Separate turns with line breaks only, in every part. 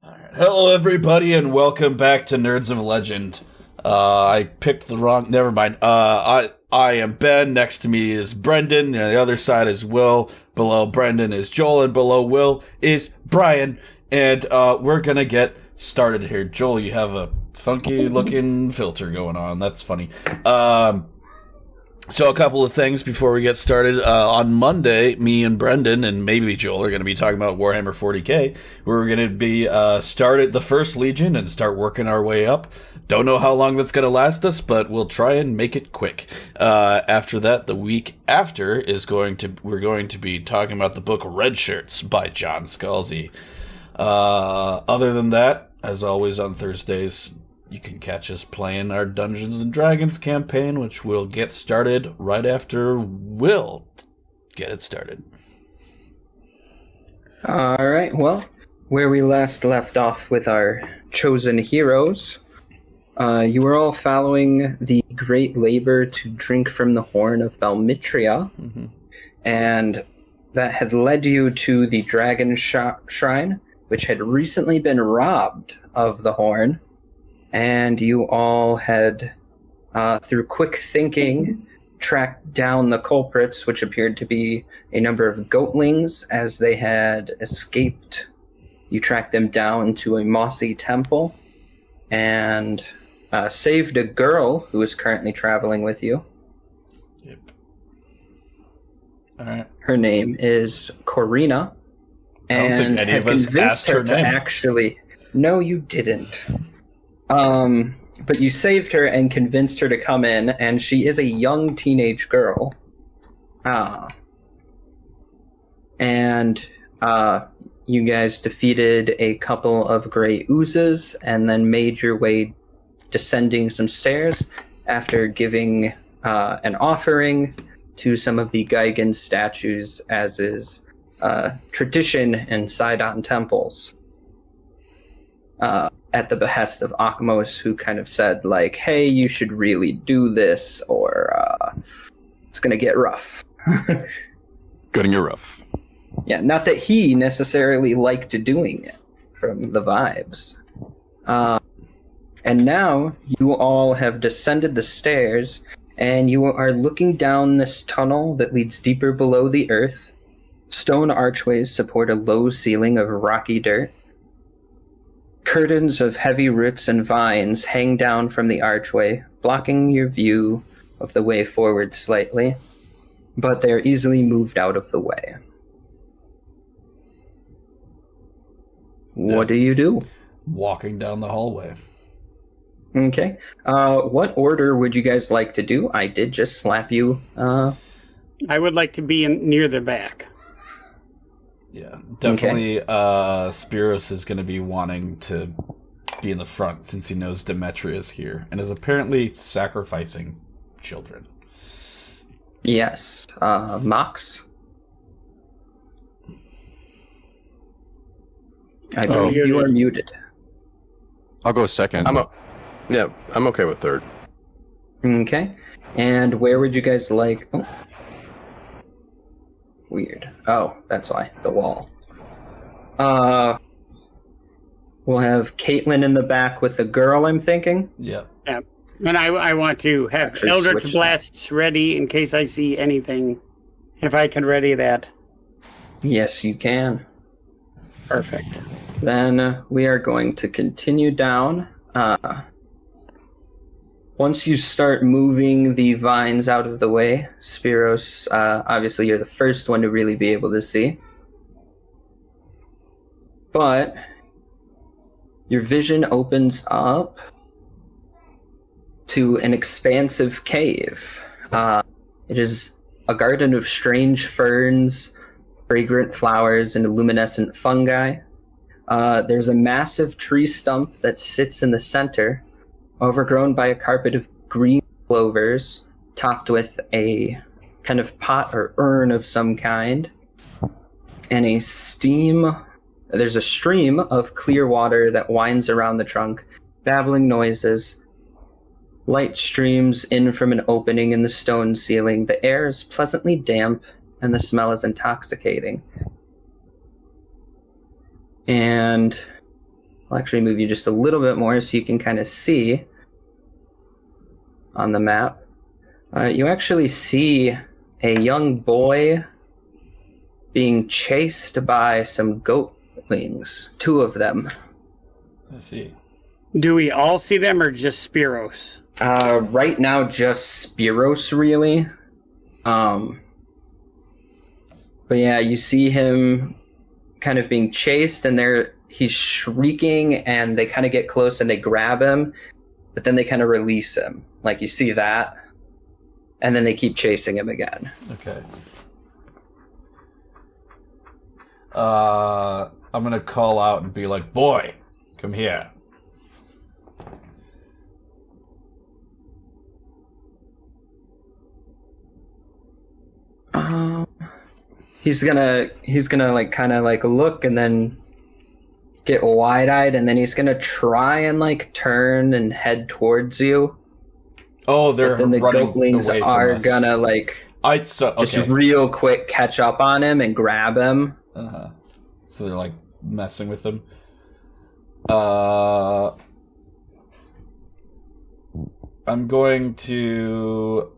Alright. Hello, everybody, and welcome back to Nerds of Legend. I picked the wrong. Never mind. I am Ben. Next to me is Brendan. And the other side is Will. Below Brendan is Joel, and below Will is Brian. And we're gonna get started here. Joel, you have a funky looking filter going on. That's funny. So a couple of things before we get started. On Monday, me and Brendan and maybe Joel are going to be talking about Warhammer 40k. We're going to be start at the first Legion and start working our way up. Don't know how long that's going to last us, but we'll try and make it quick. After that, the week after we're going to be talking about the book Red Shirts by John Scalzi. Other than that, as always on Thursdays, you can catch us playing our Dungeons & Dragons campaign, which will get started right after Will get it started.
All right, well, where we last left off with our chosen heroes, you were all following the great labor to drink from the horn of Balmitria, and that had led you to the Dragon Shrine, which had recently been robbed of the horn. And you all had, through quick thinking, tracked down the culprits, which appeared to be a number of goatlings as they had escaped. You tracked them down to a mossy temple and saved a girl who is currently traveling with you.
Yep. All right.
Her name is Corina, and had convinced her to actually... No, you didn't. But you saved her and convinced her to come in, and she is a young teenage girl. And you guys defeated a couple of gray oozes and then made your way descending some stairs after giving an offering to some of the Gigan statues, as is tradition in Sidon temples. At the behest of Akmos, who kind of said, like, hey, you should really do this, or it's going to get rough.
Gonna get rough.
Yeah, not that he necessarily liked doing it, from the vibes. And now you all have descended the stairs, and you are looking down this tunnel that leads deeper below the earth. Stone archways support a low ceiling of rocky dirt. Curtains of heavy roots and vines hang down from the archway, blocking your view of the way forward slightly, but they are easily moved out of the way. What do you do?
Walking down the hallway.
Okay. What order would you guys like to do? I did just slap you.
I would like to be near the back.
Yeah, definitely. Okay. Spiros is going to be wanting to be in the front since he knows Demetria is here and is apparently sacrificing children.
Yes. Mox? I believe you are muted.
I'll go second.
I'm okay with third.
Okay. And where would you guys like... Oh. Weird. Oh, that's why. The wall. We'll have Caitlin in the back with the girl, I'm thinking.
Yep.
Yeah. And I want to have Eldritch Blasts ready in case I see anything. If I can ready that.
Yes, you can.
Perfect.
Then we are going to continue down. Once you start moving the vines out of the way, Spiros, obviously you're the first one to really be able to see. But your vision opens up to an expansive cave. It is a garden of strange ferns, fragrant flowers, and luminescent fungi. There's a massive tree stump that sits in the center, overgrown by a carpet of green clovers, topped with a kind of pot or urn of some kind, and there's a stream of clear water that winds around the trunk, babbling noises. Light streams in from an opening in the stone ceiling. The air is pleasantly damp, and the smell is intoxicating. And I'll actually move you just a little bit more so you can kind of see on the map. You actually see a young boy being chased by some goatlings, 2 of them.
I see.
Do we all see them or just Spiros?
Right now, just Spiros, really. But yeah, you see him kind of being chased, and he's shrieking, and they kind of get close and they grab him, but then they kind of release him. Like, you see that, and then they keep chasing him again.
Okay. I'm gonna call out and be like, "Boy, come here."
He's gonna like kind of like look and then get wide-eyed, and then he's gonna try and like turn and head towards you.
Oh, they're
But then the
running
goatlings
away from
are
us.
gonna like just
okay.
real quick catch up on him and grab him.
So they're like messing with them. I'm going to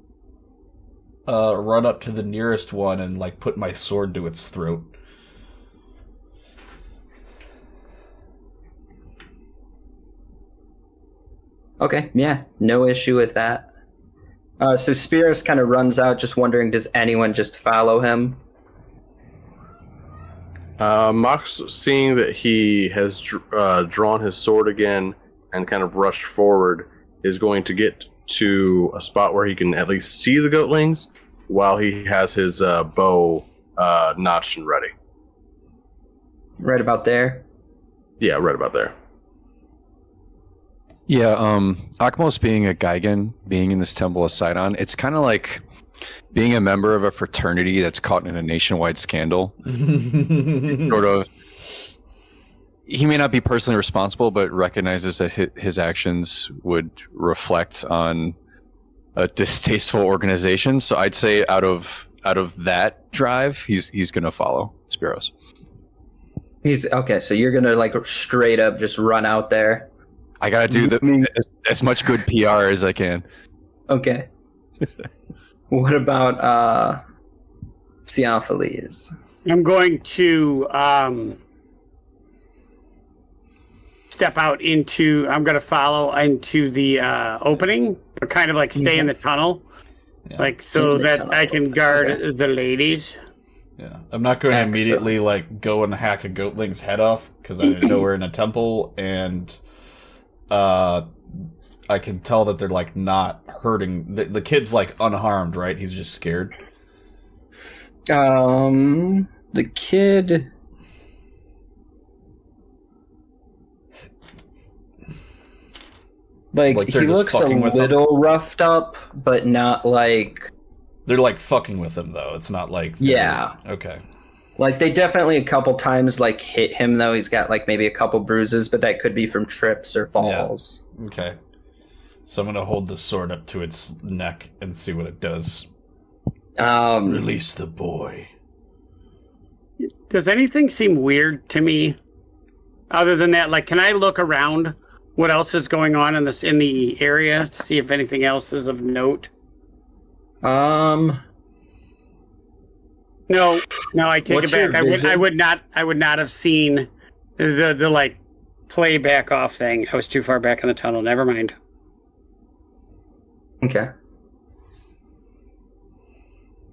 run up to the nearest one and like put my sword to its throat.
Okay, yeah, no issue with that. So Spiros kind of runs out, just wondering, does anyone just follow him?
Mox, seeing that he has drawn his sword again and kind of rushed forward, is going to get to a spot where he can at least see the goatlings while he has his bow notched and ready.
Right about there?
Yeah, right about there.
Yeah, Akmos being a Gigan, being in this temple of Sidon, it's kind of like being a member of a fraternity that's caught in a nationwide scandal. Sort of, he may not be personally responsible, but recognizes that his actions would reflect on a distasteful organization. So I'd say out of that drive, he's going to follow Spiros.
He's okay. So you're gonna like straight up just run out there.
I gotta do as much good PR as I can.
Okay. What about Theophilus?
I'm going to step out into. I'm going to follow into the opening, but kind of like stay in the tunnel, like so that tunnel. I can guard the ladies.
Yeah, I'm not going to immediately like go and hack a goatling's head off because I know we're in a temple and I can tell that they're like not hurting. The kid's like unharmed, right? He's just scared.
The kid. Like he looks a little roughed up, but not like.
They're like fucking with him though. It's not like okay.
Like they definitely a couple times like hit him though. He's got like maybe a couple bruises, but that could be from trips or falls.
Yeah. Okay. So I'm gonna hold the sword up to its neck and see what it does. Release the boy.
Does anything seem weird to me? Other than that, like, can I look around? What else is going on in the area to see if anything else is of note?
No,
I take it back. I would not have seen the like play back off thing. I was too far back in the tunnel. Never mind.
Okay.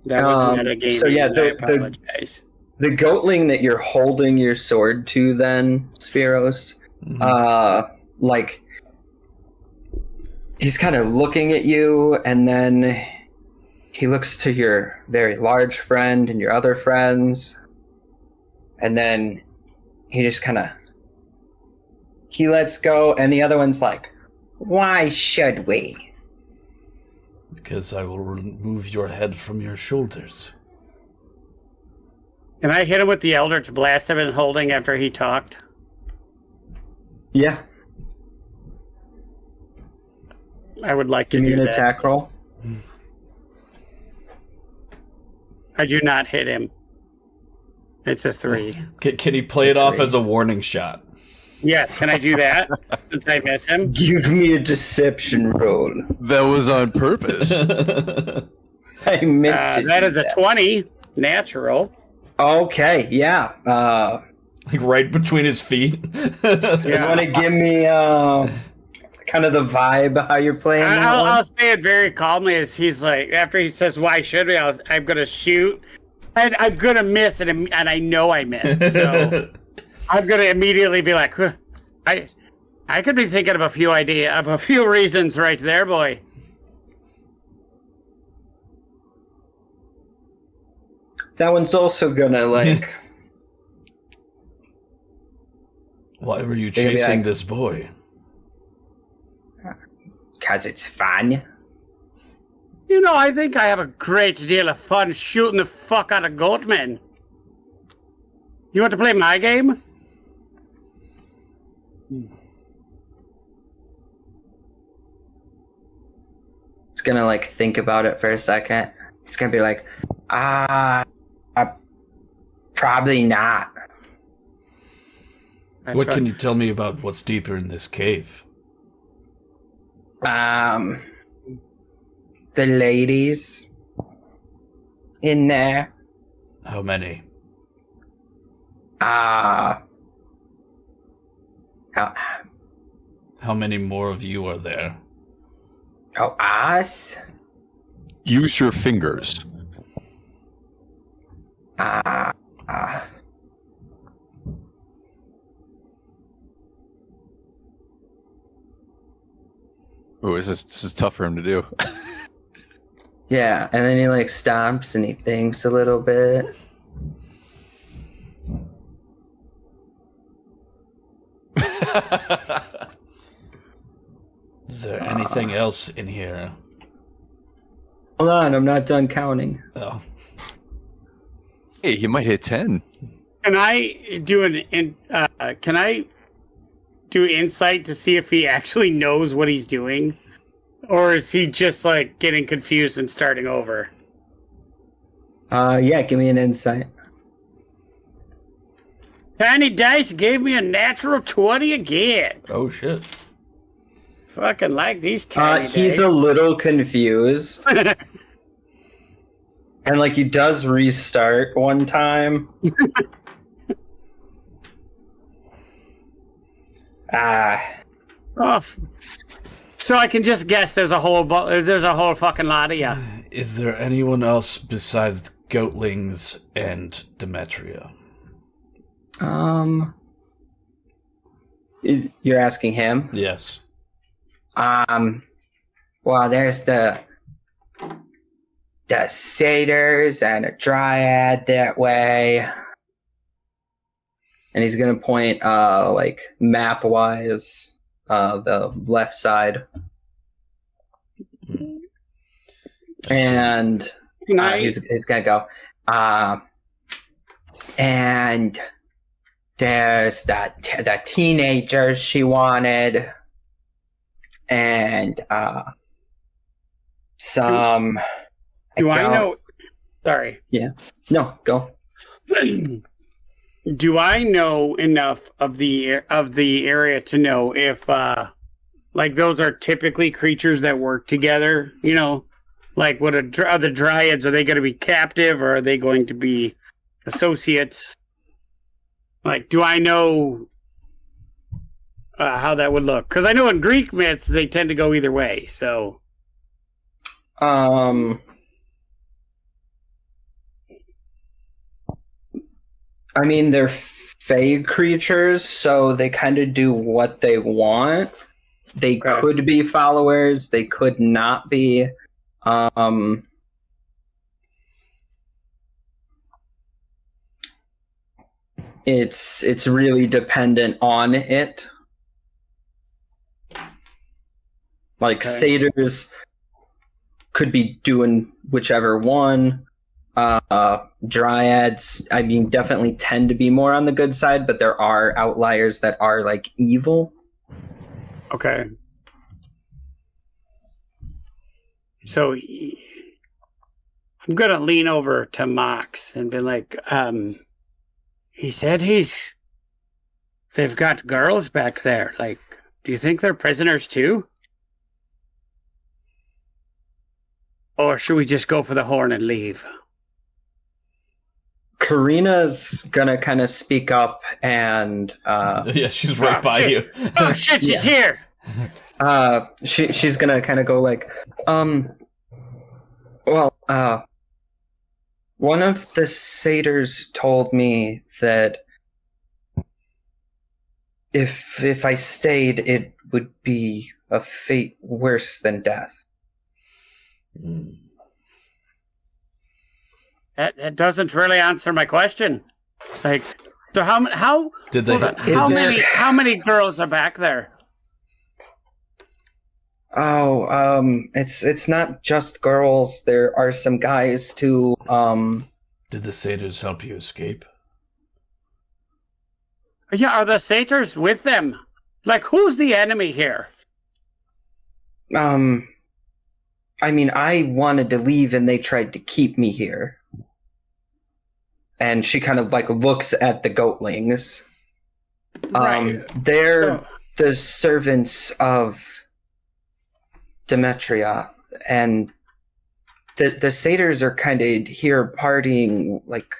That was not a game.
So yeah,
I apologize.
The goatling that you're holding your sword to, then Spiros, like he's kind of looking at you, and then he looks to your very large friend and your other friends, and then he just he lets go, and the other one's like, "Why should we?"
Because I will remove your head from your shoulders.
Can I hit him with the Eldritch Blast I've been holding after he talked?
Yeah.
I would like to do
that. Give me an
that.
attack roll.
I do not hit him. It's a 3.
Can he play it off as a warning shot?
Yes, can I do that since I miss him?
Give me a deception roll.
That was on purpose.
I meant to
That
do
is a 20 natural.
Okay, yeah.
Like right between his feet.
You want to give me kind of the vibe how you're playing that one?
I'll say it very calmly as he's like, after he says, why should we? I'm going to shoot. And I'm going to miss, and I know I missed. So I'm going to immediately be like, huh, I could be thinking of a few reasons right there, boy.
That one's also gonna like.
Why were you
They're gonna be
chasing
like-
this boy?
'Cause it's fun.
You know, I think I have a great deal of fun shooting the fuck out of goatmen. You want to play my game?
He's gonna like think about it for a second. He's gonna be like, probably not.
What can you tell me about what's deeper in this cave?
The ladies in there.
How many?
How
How many more of you are there?
us?
Use your fingers. Oh, this is tough for him to do.
Yeah, and then he like stomps and he thinks a little bit.
Is there anything else in here?
Hold on, I'm not done counting.
Oh.
Hey, he might hit 10.
Can I do can I do insight to see if he actually knows what he's doing? Or is he just like getting confused and starting over?
Yeah, give me an insight.
Tiny Dice gave me a natural 20 again.
Oh shit.
Fucking like these tiny
He's
dice.
a little confused. And like he does restart one time.
Oh, so I can just guess there's a whole fucking lot of you.
Is there anyone else besides the Goatlings and Demetria?
You're asking him?
Yes.
Well, there's the satyrs and a dryad that way. And he's gonna point, like map-wise, the left side. And he's gonna go. And there's the teenagers she wanted, and some.
Do I know? Sorry.
Yeah. No, go.
Do I know enough of the area to know if like those are typically creatures that work together? You know, like what are the dryads? Are they going to be captive or are they going to be associates? Like, do I know how that would look? Because I know in Greek myths they tend to go either way. So,
I mean, they're fey creatures, so they kind of do what they want. They could be followers. They could not be. It's really dependent on it. Like satyrs could be doing whichever one. Dryads, I mean, definitely tend to be more on the good side, but there are outliers that are like evil.
okay. So I'm going to lean over to Mox and be like, he said he's they've got girls back there. Like, do you think they're prisoners too? Or should we just go for the horn and leave?
Karina's gonna kind of speak up and
Yeah, she's right by
shit.
you.
Oh shit, she's here.
she's gonna kind of go like, well, one of the satyrs told me that if I stayed, it would be a fate worse than death.
That doesn't really answer my question. Like, so how
Did they?
hold on, how many girls are back there?
Oh, it's not just girls. There are some guys too.
Did the satyrs help you escape?
Yeah, are the satyrs with them? Like, who's the enemy here?
I mean, I wanted to leave and they tried to keep me here. And she kind of like looks at the goatlings.
Right.
They're the servants of Demetria, and the satyrs are kind of here partying like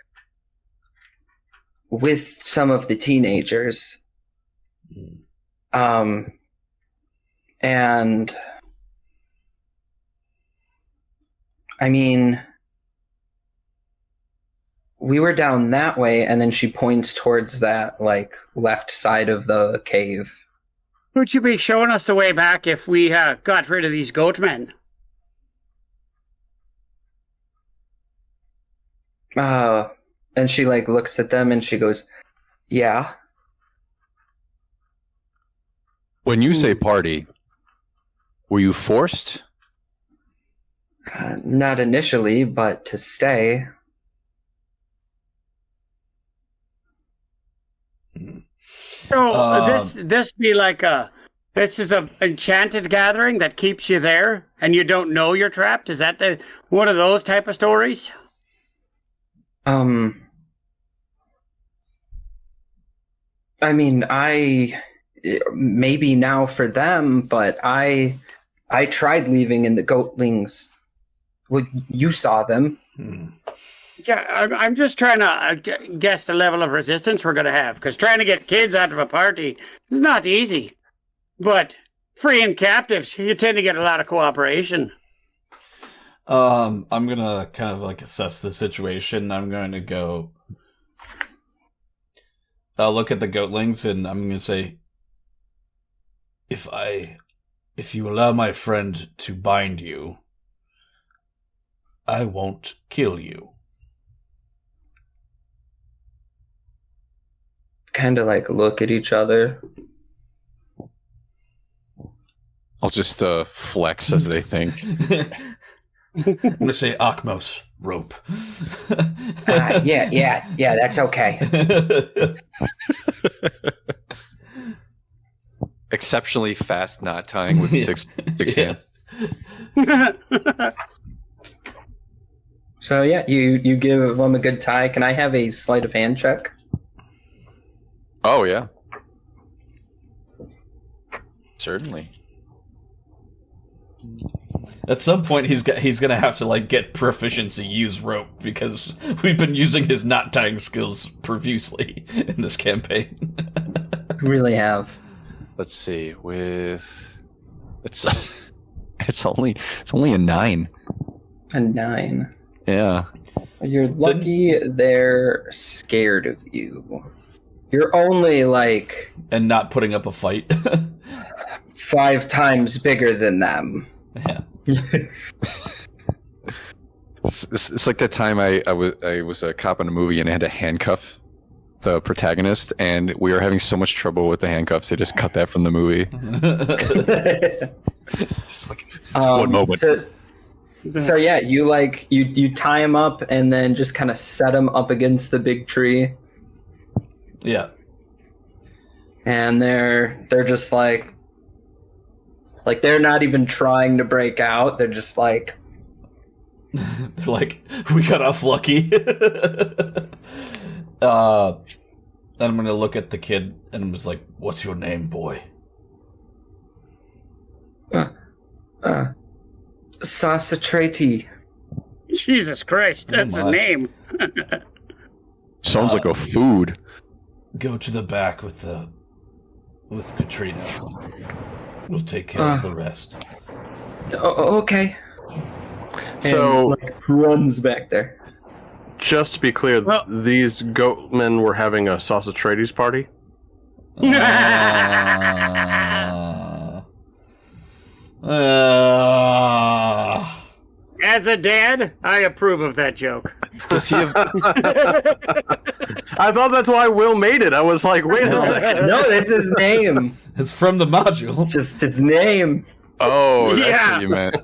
with some of the teenagers. And I mean, we were down that way, and then she points towards that like left side of the cave.
Would you be showing us the way back if we got rid of these goatmen?
And she like looks at them and she goes, yeah.
When you say party, were you forced?
Not initially, but to stay.
So this be like this is a enchanted gathering that keeps you there and you don't know you're trapped? Is that one of those type of stories?
I mean, maybe now for them, but I tried leaving and the goatlings. Well, you saw them.
Yeah, I'm just trying to guess the level of resistance we're going to have, because trying to get kids out of a party is not easy. But freeing captives, you tend to get a lot of cooperation.
I'm gonna kind of like assess the situation. I'm going to go. I'll look at the goatlings and I'm going to say, if you allow my friend to bind you, I won't kill you.
Kind of like look at each other.
I'll just flex as they think.
I'm going to say Akmos rope.
Yeah, that's okay.
Exceptionally fast knot tying with six hands.
So yeah, you give them a good tie. Can I have a sleight of hand check?
Oh yeah, certainly.
At some point, he's gonna have to like get proficiency use rope because we've been using his knot tying skills profusely in this campaign.
Really have.
Let's see. It's only a 9.
A 9.
Yeah.
You're lucky they're scared of you. You're only like
and not putting up a fight.
5 times bigger than them.
Yeah.
It's like that time I was a cop in a movie and I had to handcuff the protagonist, and we were having so much trouble with the handcuffs. They just cut that from the movie. Just like one moment.
So yeah, you tie them up and then just kind of set them up against the big tree.
Yeah.
And they're just like they're not even trying to break out. They're just like
like, we got off lucky. I'm going to look at the kid and I'm just like, what's your name, boy?
Sasatrati.
Jesus Christ, that's a
my.
name.
Sounds like a food.
Go to the back with Katrina. We'll take care of the rest.
Okay.
So,
And, runs back there.
just to be clear,
Well-
these goatmen were having a Sausatrades party?
As a dad, I approve of that joke.
Does he have?
I thought that's why Will made it. I was like, wait a second.
No, that's his name.
It's from the module.
It's just his name.
Oh, that's
Yeah.
what you meant.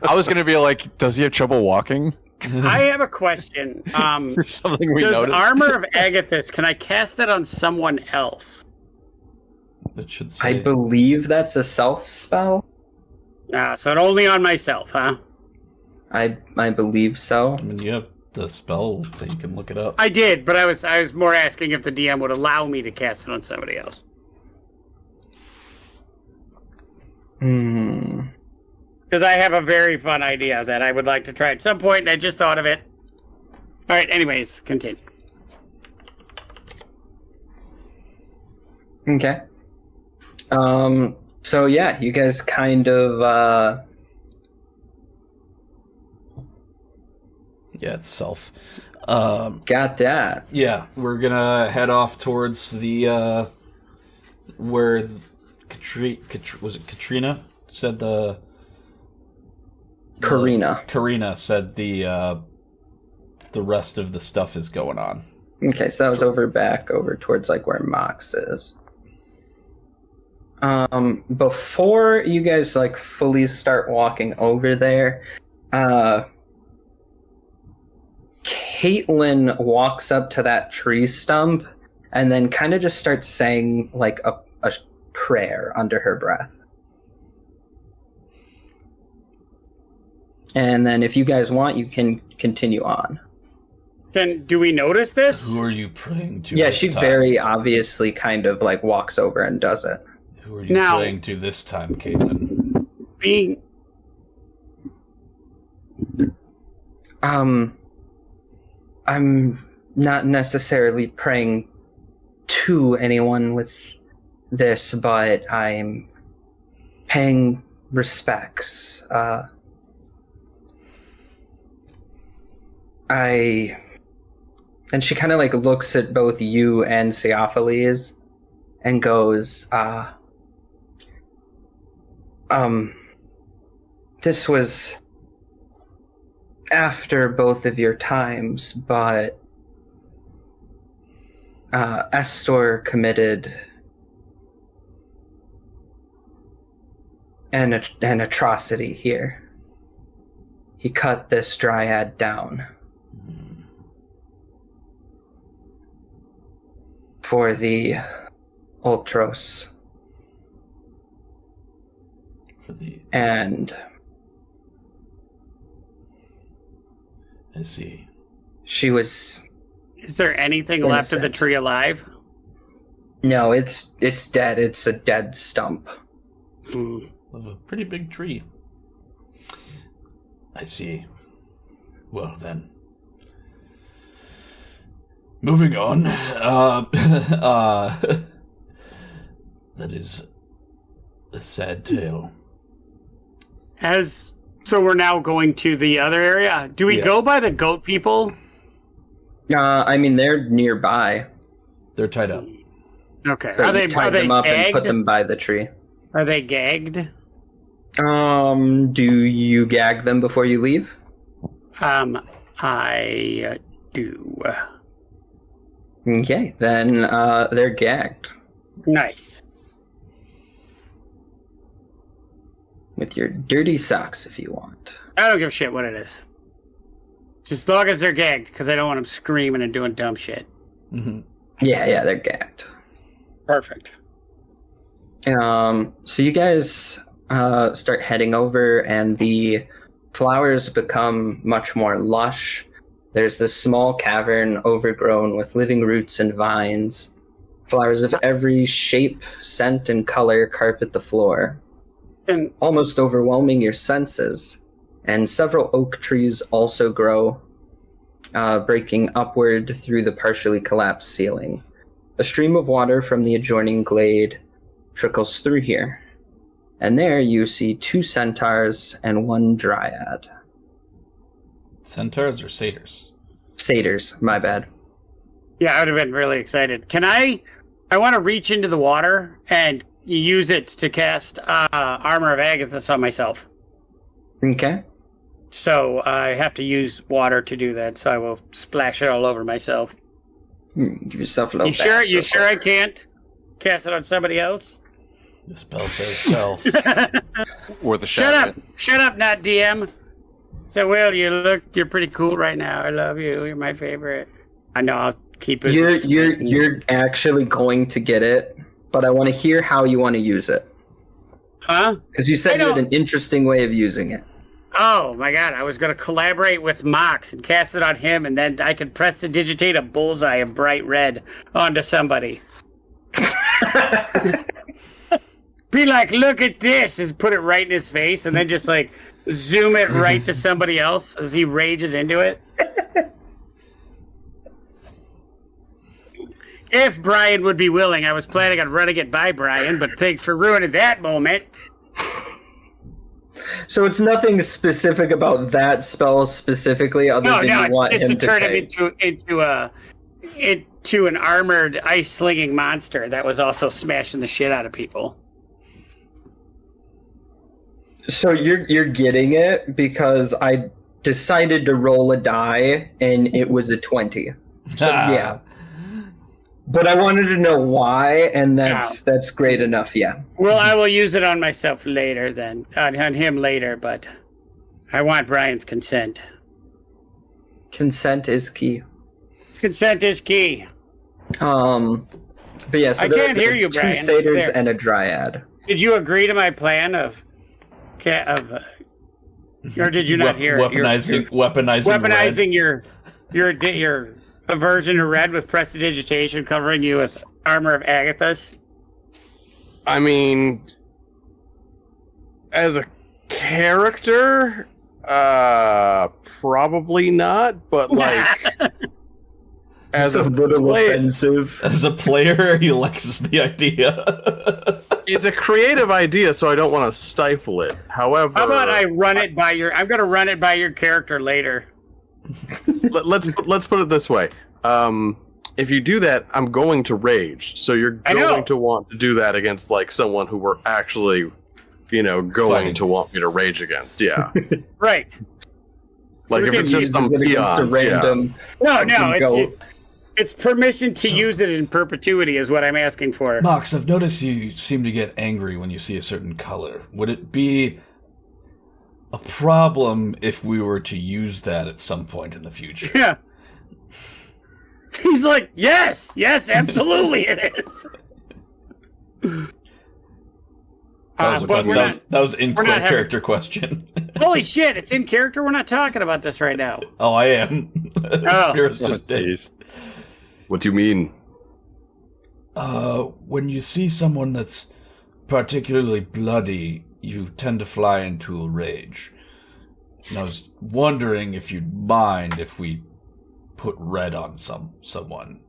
I was gonna be like, does he have trouble walking?
I have a question.
Something we
Does
noticed.
Armor of Agathis, can I cast that on someone else?
That should
I
say.
believe that's a self spell.
So only on myself, huh?
I believe so.
I mean, you have the spell that you can look it up.
I did, but I was more asking if the DM would allow me to cast it on somebody else.
Hmm.
Because I have a very fun idea that I would like to try at some point, and I just thought of it. All right, anyways, continue.
Okay. So yeah, you guys kind of
Yeah, it's self.
got that.
Yeah, we're gonna head off towards the where was it Katrina said Karina said the rest of the stuff is going on.
Okay, so that was over towards like where Mox is. Before you guys like fully start walking over there, Caitlin walks up to that tree stump and then kind of just starts saying like a prayer under her breath. And then if you guys want, you can continue on.
Do we notice this?
Who are you praying to?
Yeah,
this
she
time?
very obviously kind of like walks over and does it.
Who are you
Now-
praying to this time, Caitlin?
Being
I'm not necessarily praying to anyone with this, but I'm paying respects. And she kind of like looks at both you and Theophilus and goes, this was after both of your times, but Estor committed an atrocity here. He cut this dryad down for the Ultros.
For the
And
I see.
she was...
Is there anything left of the
Innocent.
tree alive?
No, it's dead. It's a dead stump.
Of a pretty big tree. I see. Well then. Moving on. That is a sad tale.
So we're now going to the other area. Do we
Yeah.
go by the goat people?
I mean, they're nearby.
They're tied up.
Okay.
But
Are they
you tied them up and
gagged?
put them by the tree.
Are they gagged?
Do you gag them before you leave?
I do.
Okay, then they're gagged
Nice.
with your dirty socks if you want.
I don't give a shit what it is. Just as long as they're gagged, because I don't want them screaming and doing dumb shit.
Yeah, they're gagged.
Perfect.
So you guys start heading over, and the flowers become much more lush. There's this small cavern overgrown with living roots and vines, Flowers of every shape, scent, and color carpet the floor,
And
almost overwhelming your senses. And several oak trees also grow, breaking upward through the partially collapsed ceiling. A stream of water from the adjoining glade trickles through here. And there you see 2 centaurs and 1 dryad.
Centaurs or satyrs?
Satyrs, my bad.
yeah, I would have been really excited. Can I want to reach into the water and use it to cast Armor of Agathis on myself.
Okay.
So I have to use water to do that, so I will splash it all over myself.
Give yourself a little
You sure?
bath
You
real
sure I
quick.
can't cast it on somebody else?
The spell says self.
Worth a
Shut
shot.
up! Shut up, not DM. So, Will, you're pretty cool right now. I love you. You're my favorite. I know. I'll keep it.
You're actually going to get it, but I want to hear how you want to use it.
Huh?
Because you said
I
you had
don't-
an interesting way of using it.
Oh my God! I was going to collaborate with Mox and cast it on him, and then I could prestidigitate a bullseye of bright red onto somebody. Be like, look at this, and put it right in his face, and then just like zoom it right to somebody else as he rages into it. If Brian would be willing, I was planning on running it by Brian, but thanks for ruining that moment.
So it's nothing specific about that spell specifically, other
No,
than
no,
you want
just
him
to
to
turn him
take.
into an armored ice slinging monster that was also smashing the shit out of people.
So you're getting it because I decided to roll a die and it was a 20. So yeah. But I wanted to know why, and that's great enough, yeah.
Well, I will use it on myself later then, on him later, but I want Brian's consent.
Consent is key.
Consent is key.
But yeah, so
I
there
can't
are
hear you,
2
Brian.
satyrs
There.
and a dryad.
Did you agree to my plan or did you not hear it?
Weaponizing
Your aversion to red with prestidigitation, covering you with Armor of Agathis?
I mean, as a character, probably not, but like as
It's a little
player,
offensive.
As a player, he likes the idea.
it's a creative idea, so I don't want to stifle it. However,
How about I run it by your? I'm gonna run it by your character later.
let's put it this way. If you do that, I'm going to rage. So you're
I know.
going to want to do that against like someone who we're actually, going
Fighting.
to want me to rage against. Yeah.
Right.
Like if it's just
Uses
some
it against a
peons, yeah.
random.
No,
fucking goat.
it's permission to use it in perpetuity is what I'm asking for.
Mox, I've noticed you seem to get angry when you see a certain color. Would it be a problem if we were to use that at some point in the future?
Yeah. He's like, yes, absolutely it is. But we're not.
That was in
we're not having-
character question.
Holy shit! It's in character. We're not talking about this right now.
Oh, I am.
Oh.
Spirit's just dead.
Jeez.
What do you mean?
When you see someone that's particularly bloody, you tend to fly into a rage. And I was wondering if you'd mind if we put red on someone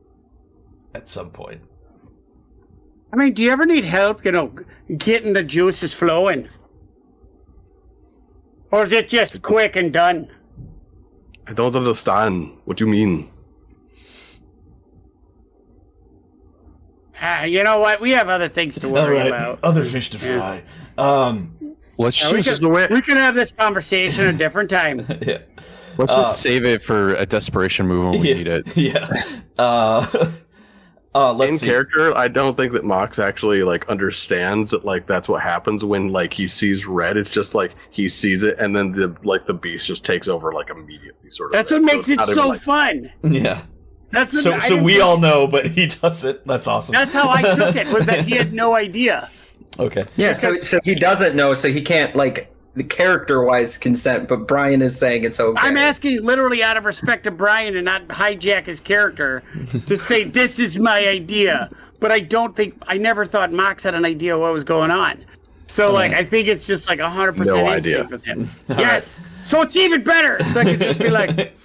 at some point.
I mean, do you ever need help? Getting the juices flowing, or is it just quick and done?
I don't understand. What do you mean?
You know what? We have other things to worry about.
Other fish to fry.
Let's
We
just
can have this conversation a different time.
Yeah.
let's just save it for a desperation move when we need it.
Yeah. Let's
In
see.
character, I don't think that Mox actually like understands that like that's what happens when like he sees red. It's just like he sees it and then the beast just takes over like immediately sort of.
That's
thing.
what
So
makes
it's
it
not even,
so
like-
fun.
Yeah.
That's what, I
So
didn't
we
think-
all know, but he doesn't. That's awesome.
That's how I took it. Was that he had no idea.
Okay.
Yeah, so he doesn't know, so he can't like the character-wise consent, but Brian is saying it's okay.
I'm asking literally out of respect to Brian and not hijack his character to say this is my idea. But I never thought Mox had an idea what was going on. So I think it's just like 100%
No
instinct
idea.
with him. Yes. So it's even better. So I can just be like,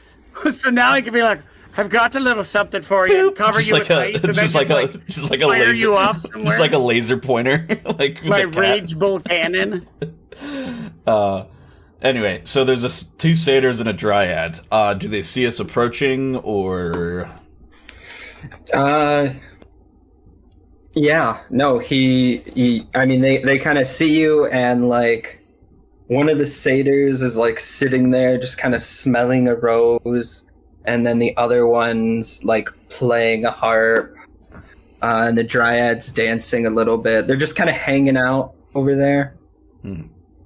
so now I can be like, I've got a little something for you and cover you with ice and then
just like a
fire
laser,
you off somewhere.
just like a laser pointer, like
my
the cat.
rage bull cannon.
Anyway, so there's two satyrs and a dryad. Do they see us approaching, or?
Yeah, no, he I mean, they kind of see you, and like one of the satyrs is like sitting there just kind of smelling a rose, and then the other one's like playing a harp, and the dryad's dancing a little bit. They're just kind of hanging out over there.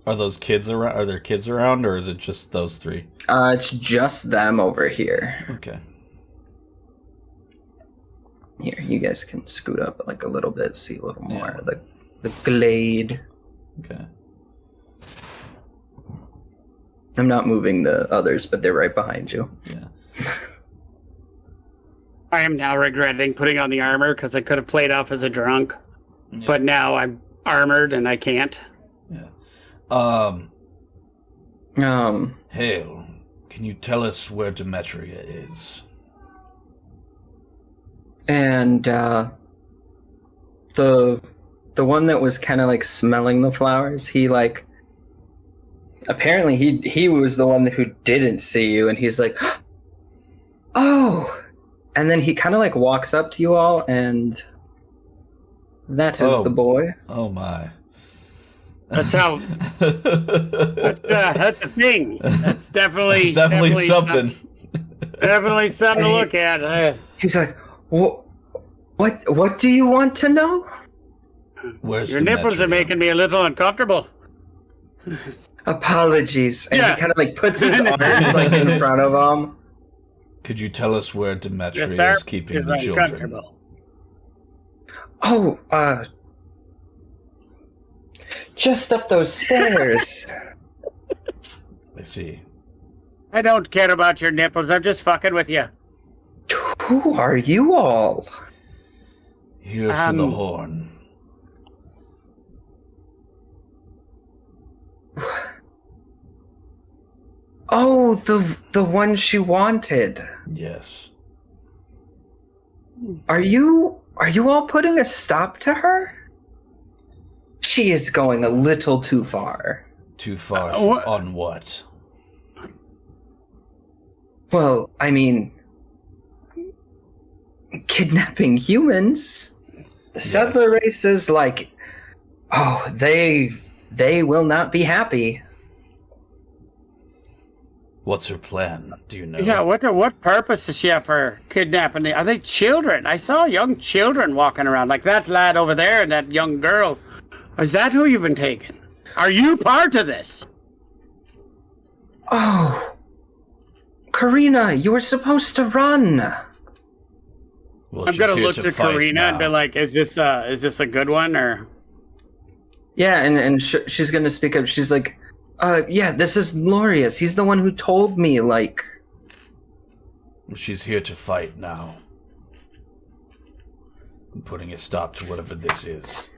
Are those kids around? Are there kids around, or is it just those three?
It's just them over here.
Okay.
Here, you guys can scoot up like a little bit, see a little more of the glade.
Okay.
I'm not moving the others, but they're right behind you.
Yeah.
I am now regretting putting on the armor because I could have played off as a drunk.
Yeah.
But now I'm armored and I can't.
Yeah. Hale, can you tell us where Demetria is?
And the one that was kind of like smelling the flowers, he like apparently he was the one who didn't see you, and he's like, oh, and then he kind of like walks up to you all, and that is the boy.
Oh my.
That's how. That's the thing. That's definitely
something.
Definitely something to look at.
He's like, what do you want to know?
Where's
Your nipples are making me a little uncomfortable.
Apologies. And
Yeah.
he kind of like puts his arms like in front of him.
Could you tell us where Demetria
Yes, sir.
is keeping
Is
the children?
uncomfortable.
Oh, just up those stairs.
I see.
I don't care about your nipples. I'm just fucking with you.
Who are you all?
Here for the horn.
Oh, the one she wanted.
Yes.
Are you all putting a stop to her? She is going a little too far.
Too far on what?
Well, I mean, kidnapping humans. The settler race is like, oh, they will not be happy.
What's her plan? Do you know?
Yeah, what purpose does she have for kidnapping? Are they children? I saw young children walking around, like that lad over there and that young girl. Is that who you've been taking? Are you part of this?
Oh, Karina, you were supposed to run.
Well,
I'm
she's
gonna
here
look to
fight
Karina
now.
and be like, "Is this a good one or?"
Yeah, and she's gonna speak up. She's like, yeah, this is Glorious. He's the one who told me, like...
She's here to fight now. I'm putting a stop to whatever this is.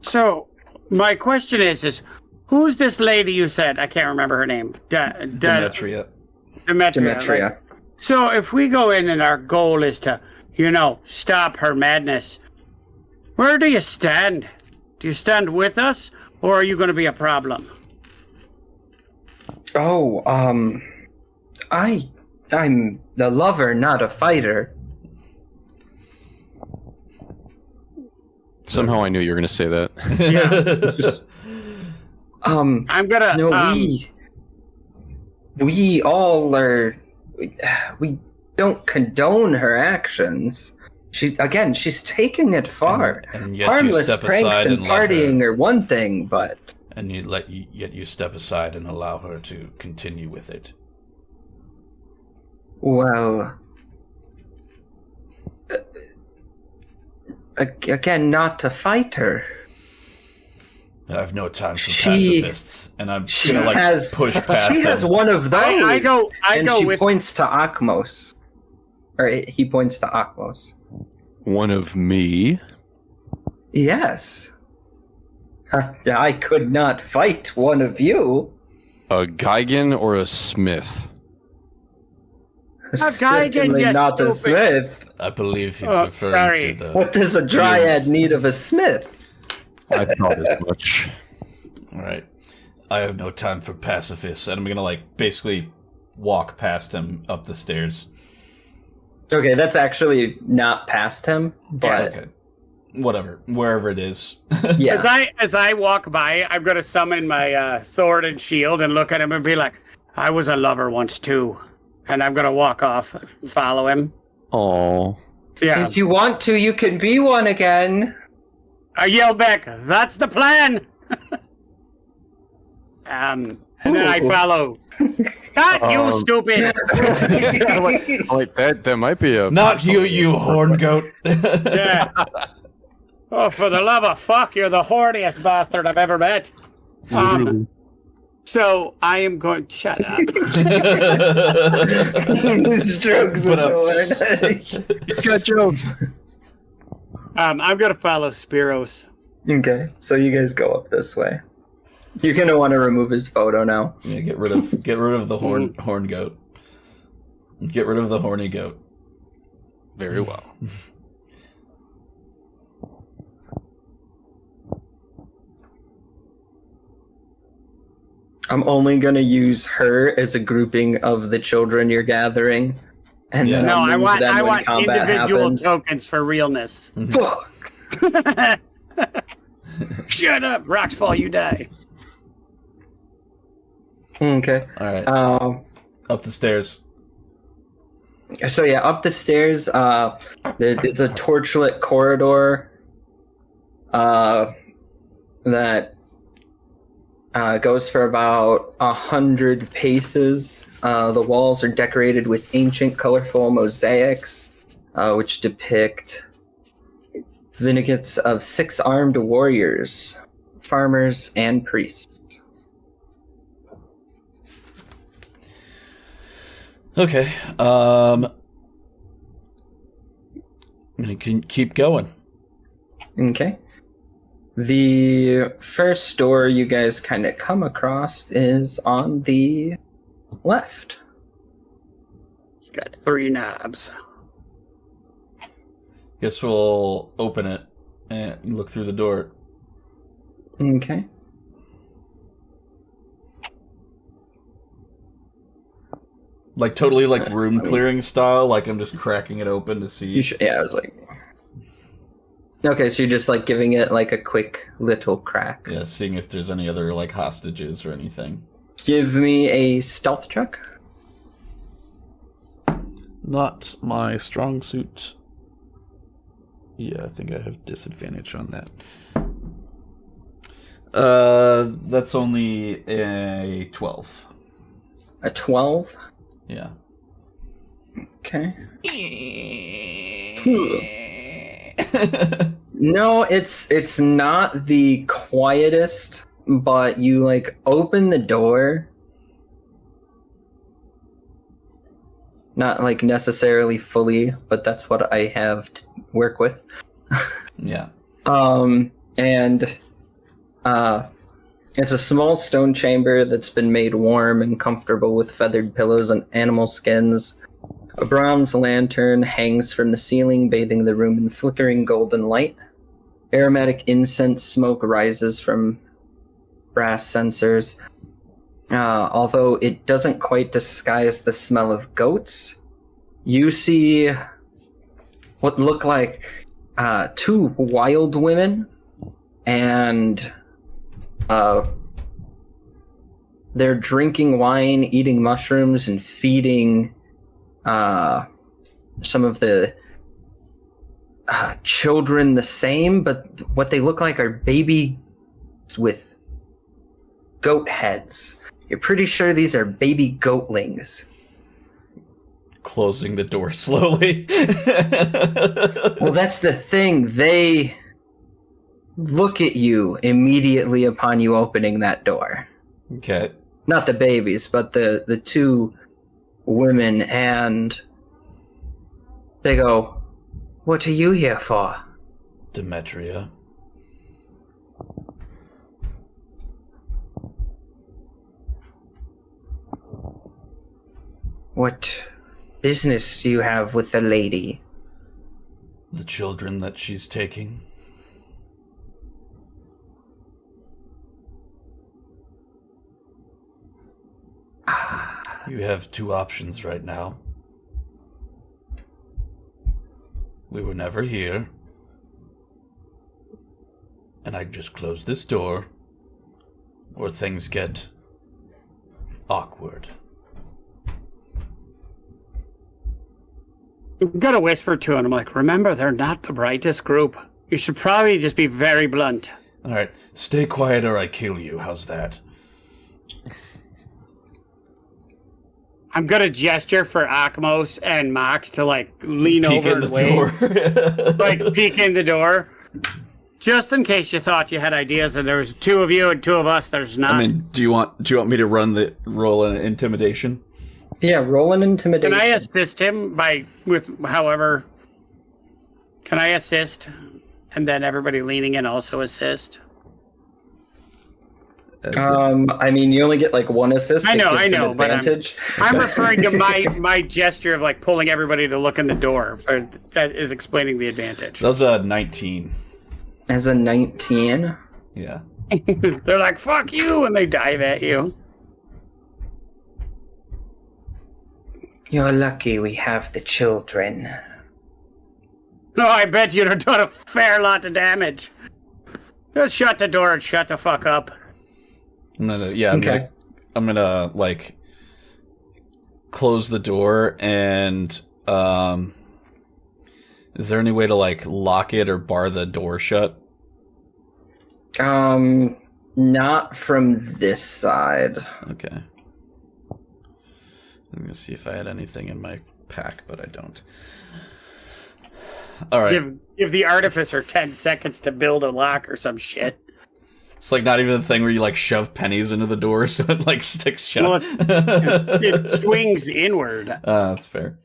So, my question is who's this lady you said? I can't remember her name.
Demetria.
Demetria.
Right? So, if we go in and our goal is to, stop her madness, where do you stand? Do you stand with us, or are you going to be a problem?
Oh, I'm the lover, not a fighter.
Somehow I knew you were going to say that.
Yeah. I'm gonna.
No, we all are. We don't condone her actions. She's taking it far.
And yet
Harmless
you step
pranks
aside
and
and let
partying
her,
are one thing, but
and yet you step aside and allow her to continue with it.
well, again, not to fight her.
I have no time for
She-
pacifists, and I'm
she
gonna like
has-
push past
She has
him.
one of those.
I go
and she
with-
points to Akmos. Or he points to Akmos.
One of me.
Yes. I could not fight one of you.
A Geigen or a Smith?
Certainly
you
not a
stupid.
smith.
I believe he's
Oh,
referring
sorry.
to the.
What does a dryad need of a smith?
I thought as much.
All right. I have no time for pacifists, and I'm gonna like basically walk past him up the stairs.
Okay, that's actually not past him, but
Okay. Whatever, wherever it is.
yeah.
As I walk by, I'm gonna summon my sword and shield and look at him and be like, "I was a lover once too," and I'm gonna walk off, and follow him.
Oh,
Yeah,
If you want to, you can be one again.
I yell back, "That's the plan." And then I
Ooh.
follow. Not you, stupid.
wait, that might be a.
Not you, you horn goat.
Yeah. Oh, for the love of fuck, you're the horniest bastard I've ever met. So I am going. Shut up.
Strokes
But,
the sword.
He's got jokes.
I'm gonna follow Spiros.
Okay, so you guys go up this way. You're gonna want to remove his photo now.
Yeah, get rid of the horn goat. Get rid of the horny goat.
Very well.
I'm only gonna use her as a grouping of the children you're gathering, and
Yeah.
then
No,
I'll
I
move
want
them when combat
individual
happens.
tokens for realness.
Fuck.
Shut up, rocks fall, you die.
Okay.
All right, up the stairs.
So yeah, up the stairs. It's a torchlit corridor. That goes for about 100 paces. The walls are decorated with ancient, colorful mosaics, which depict vignettes of 6 armed warriors, farmers, and priests.
Okay. I'm gonna keep going.
Okay. The first door you guys kind of come across is on the left.
It's got 3 knobs.
Guess we'll open it and look through the door.
Okay.
Like totally like room clearing style. Like I'm just cracking it open to see.
You should, yeah, I was like. Okay, so you're just like giving it like a quick little crack.
Yeah, seeing if there's any other like hostages or anything.
Give me a stealth check.
Not my strong suit. Yeah, I think I have disadvantage on that. That's only a 12.
A 12.
Yeah.
Okay. No, it's not the quietest, but you like open the door. Not like necessarily fully, but that's what I have to work with.
Yeah.
And it's a small stone chamber that's been made warm and comfortable with feathered pillows and animal skins. A bronze lantern hangs from the ceiling, bathing the room in flickering golden light. Aromatic incense smoke rises from brass censers. Although it doesn't quite disguise the smell of goats, you see what look like 2 wild women, and they're drinking wine, eating mushrooms, and feeding some of the children the same, but what they look like are babies with goat heads. You're pretty sure these are baby goatlings.
Closing the door slowly.
Well, that's the thing. look at you immediately upon you opening that door.
Okay.
Not the babies, but the two women, and they go, "What are you here for?"
Demetria.
What business do you have with the lady?
The children that she's taking. You have two options right now. We were never here. And I just close this door. Or things get awkward.
I'm gonna whisper to him. I'm like, remember, they're not the brightest group. You should probably just be very blunt.
Alright, stay quiet or I kill you. How's that?
I'm gonna gesture for Akmos and Mox to like lean
Peek
over
in
and
the
wave,
door.
like peek in the door, just in case you thought you had ideas and there was two of you and two of us. There's not.
I mean, do you want me to roll an intimidation?
Yeah, roll an intimidation.
Can I assist him however? Can I assist, and then everybody leaning in also assist?
I mean, you only get like one assist.
I know,
It gives an
but
advantage.
I'm referring to my gesture of like pulling everybody to look in the door. That is explaining the advantage.
That was a 19.
As a 19.
Yeah.
They're like, "Fuck you," and they dive at you.
You're lucky we have the children.
No, I bet you'd have done a fair lot of damage. Just shut the door and shut the fuck up.
I'm gonna like close the door and is there any way to like lock it or bar the door shut?
Not from this side.
Okay. I'm gonna see if I had anything in my pack, but I don't. All right.
Give the artificer 10 seconds to build a lock or some shit.
It's like not even a thing where you like shove pennies into the door so it like sticks shut.
Well, it swings inward.
That's fair.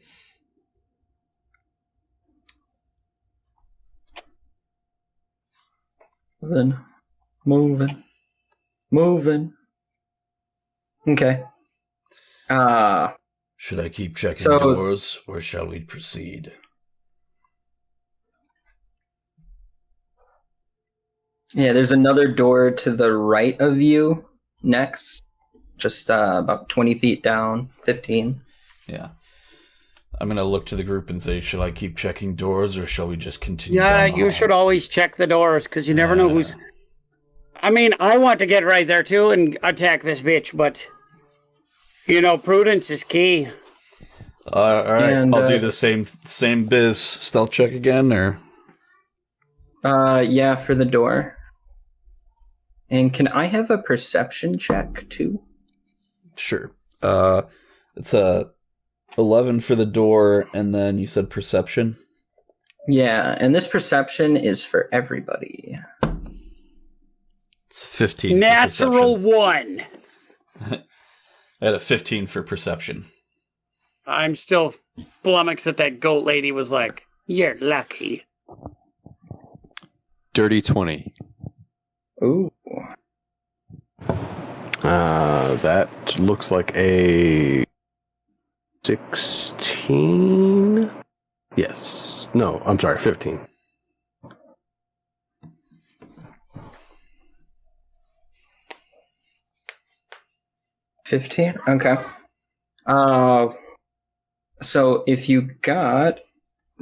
Moving. Okay.
Should I keep checking
So-
doors or shall we proceed?
Yeah, there's another door to the right of you next. Just about 20 feet down, 15.
Yeah. I'm gonna look to the group and say, shall I keep checking doors or shall we just continue?
Yeah,
down the
you
hall?
should always check the doors because you never know who's. I mean, I want to get right there too and attack this bitch, but prudence is key.
All right,
And,
I'll do the same biz stealth check again, or
Yeah, for the door. And can I have a perception check too?
sure. It's a 11 for the door, and then you said perception.
Yeah, and this perception is for everybody.
It's 15.
Natural
For perception.
1.
I had a 15 for perception.
I'm still flummoxed that goat lady was like, "You're lucky."
Dirty 20.
Ooh.
That looks like a 16. Yes. No, I'm sorry, 15.
$15? Okay. So if you got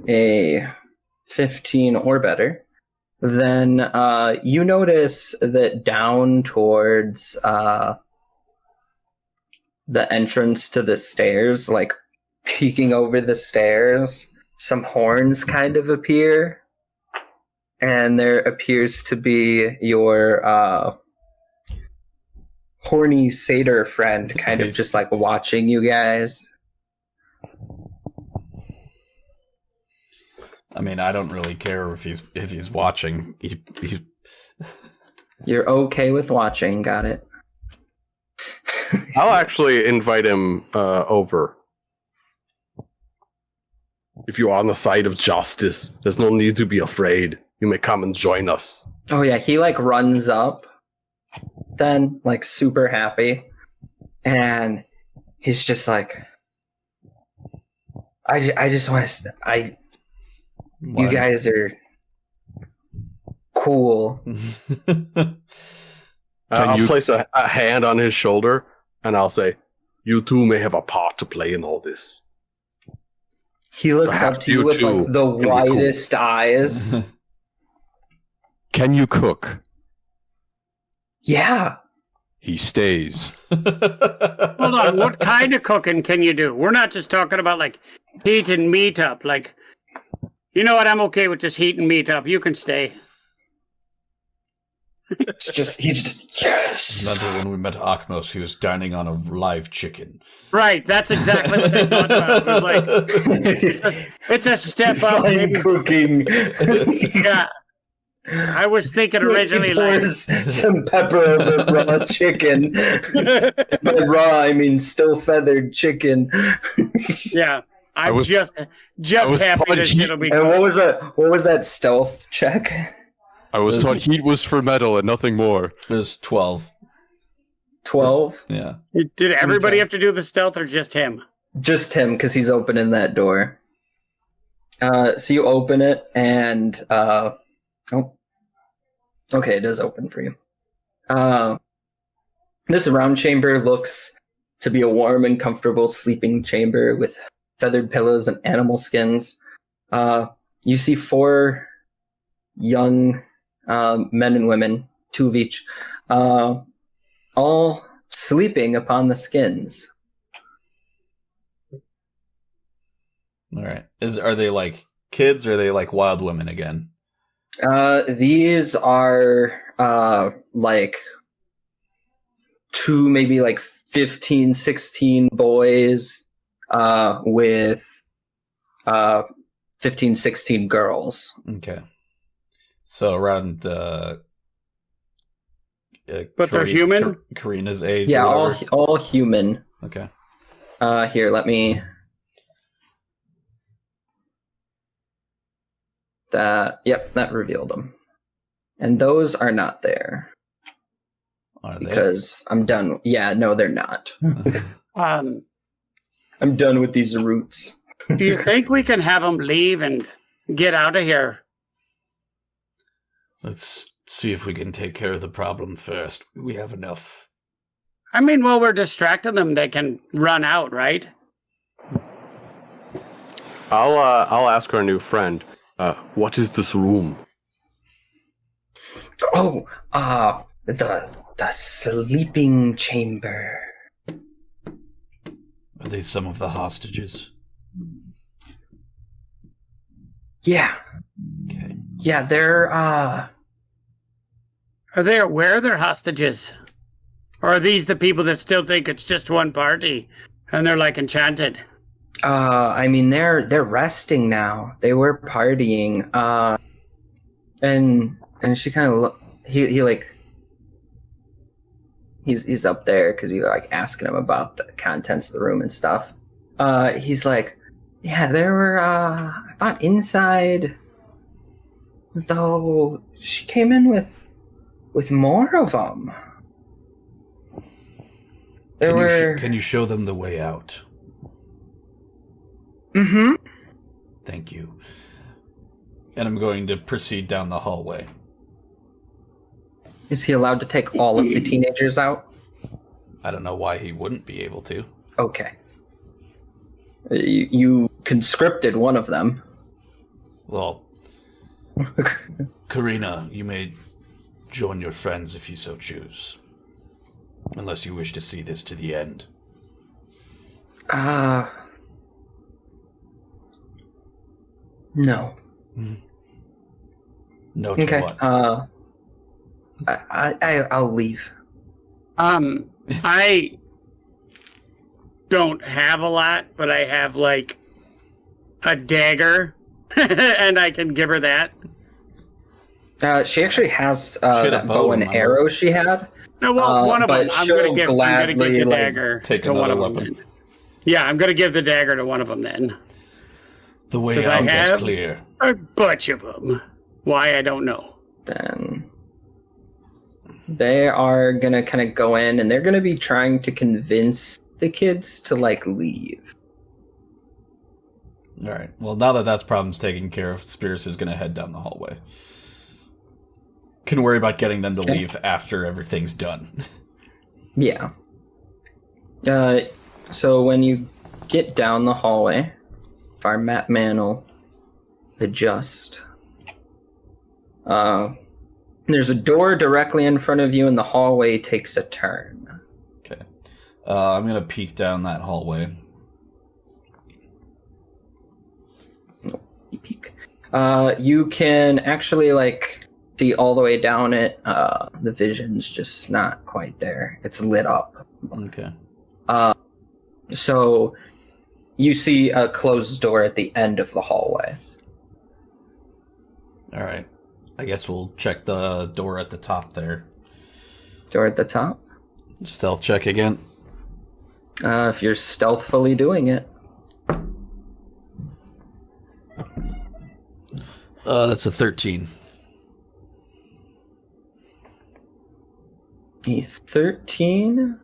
a 15 or better, then you notice that down towards the entrance to the stairs, like peeking over the stairs, some horns kind of appear. And there appears to be your horny satyr friend kind of just like watching you guys.
I mean, I don't really care if he's watching. He
You're okay with watching, got it.
I'll actually invite him over. If you are on the side of justice, there's no need to be afraid. You may come and join us.
Oh yeah, he like runs up, then like super happy, and he's just like, I just want to, you guys are cool.
I'll place a hand on his shoulder, and I'll say, you too may have a part to play in all this.
He looks up to you with like the widest eyes.
Can you cook?
Yeah.
He stays.
Hold on, what kind of cooking can you do? We're not just talking about like heating meat up. Like, you know what? I'm okay with just heating meat up. You can stay.
He's just yes.
Remember when we met Akmos, he was dining on a live chicken.
Right, that's exactly what I thought about. It was like, it's a step up.
Fine cooking.
Yeah. I was thinking originally like
some pepper over raw chicken. By raw, I mean still feathered chicken.
Yeah. I'm just happy that it'll be.
And what was that stealth check?
I was taught heat was for metal and nothing more.
It was 12.
12?
Yeah.
Did everybody have to do the stealth or just him?
Just him, because he's opening that door. So you open it, and okay, it does open for you. This round chamber looks to be a warm and comfortable sleeping chamber with feathered pillows and animal skins. You see 4 young men and women, 2 of each, all sleeping upon the skins.
All right. Are they like kids, or are they like wild women again?
These are like 2, maybe like 15, 16 boys with 15, 16 girls.
Okay. So around
but they're human?
Karina's age.
Yeah, all human.
Okay.
Here, let me. That revealed them, and those are not there.
Are they?
Because I'm done. Yeah, no, they're not.
Um,
I'm done with these roots.
do you think we can have them leave and get out of here?
Let's see if we can take care of the problem first. We have enough.
I mean, while we're distracting them, they can run out, right?
I'll ask our new friend. What is this room?
Oh, the sleeping chamber.
Are they some of the hostages?
Yeah.
Okay.
Yeah, they're
Are they aware they're hostages? Or are these the people that still think it's just one party and they're like enchanted?
I mean they're resting now. They were partying. And she kind of he like he's up there because you're like asking him about the contents of the room and stuff. He's like, yeah, there were I thought inside, though she came in with more of them.
Can you show them the way out?
Mm-hmm.
Thank you. And I'm going to proceed down the hallway.
Is he allowed to take all of the teenagers out?
I don't know why he wouldn't be able to.
Okay. You conscripted one of them.
Well, Karina, you may join your friends if you so choose. Unless you wish to see this to the end.
No.
No to
Okay.
what?
I'll leave.
I don't have a lot, but I have like a dagger, and I can give her that.
She actually has
She had a
that
bow,
bow and
remember?
arrow she had.
No, well, one of
but
them. I'm
she'll
going to give
gladly,
the
like,
dagger
take
to one of
another
them.
weapon.
Then. Yeah, I'm going to give the dagger to one of them then.
The way
'Cause I
out is
have-
clear.
A bunch of them. Why, I don't know.
Then they are gonna kind of go in, and they're gonna be trying to convince the kids to like leave.
All right. Well, now that that's problem's taken care of, Spears is going to head down the hallway. Can worry about getting them to leave after everything's done.
Yeah. So when you get down the hallway, if our map man will adjust, there's a door directly in front of you, and the hallway takes a turn.
Okay. I'm going to peek down that hallway.
Peek. You can actually like see all the way down it. The vision's just not quite there. It's lit up.
Okay.
So you see a closed door at the end of the hallway.
All right. I guess we'll check the door at the top there.
Door at the top.
Stealth check again.
If you're stealthily doing it.
That's a 13.
A 13.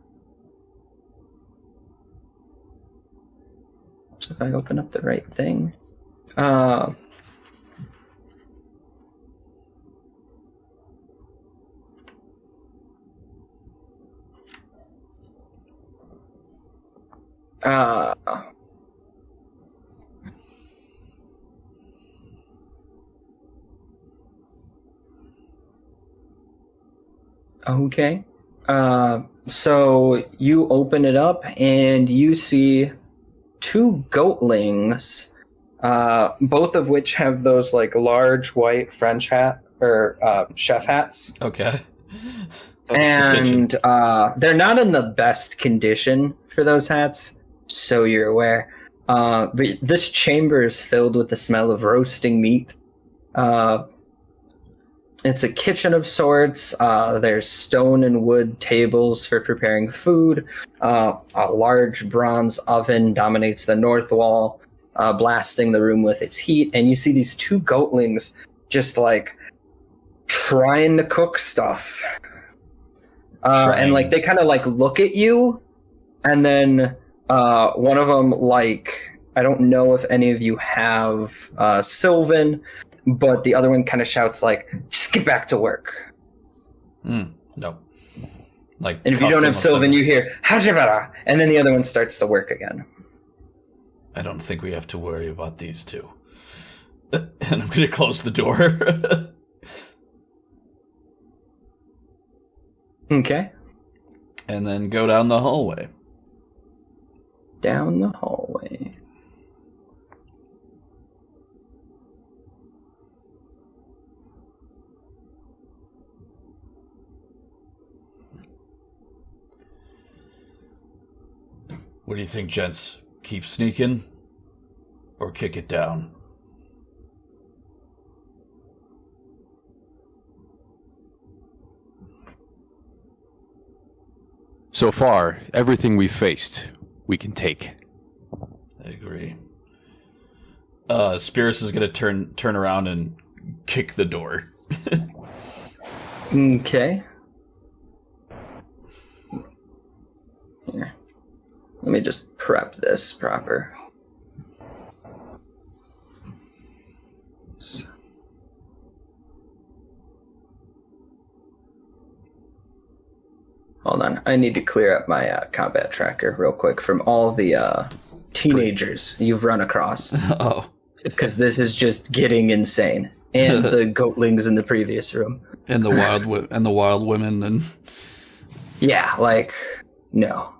So if I open up the right thing. Okay. So you open it up and you see two goatlings, both of which have those like large white French hat or chef hats.
Okay.
And they're not in the best condition for those hats, so you're aware. But this chamber is filled with the smell of roasting meat. It's a kitchen of sorts. There's stone and wood tables for preparing food. A large bronze oven dominates the north wall, blasting the room with its heat. And you see these two goatlings just like trying to cook stuff. And like they kind of like look at you, and then one of them, like, I don't know if any of you have Sylvan, but the other one kind of shouts like, "Just get back to work."
No. Like,
And if you don't have Sylvan, you hear "Hajibara," and then the other one starts to work again.
I don't think we have to worry about these two. And I'm going to close the door.
Okay.
And then go down the hallway.
Down the hallway.
What do you think, gents? Keep sneaking or kick it down?
So far, everything we've faced, we can take.
I agree. Spears is going to turn around and kick the door.
Okay. Here. Let me just prep this proper. Hold on. I need to clear up my combat tracker real quick from all the teenagers you've run across.
Oh.
Because this is just getting insane. And the goatlings in the previous room.
And the wild women and
Yeah, like, no.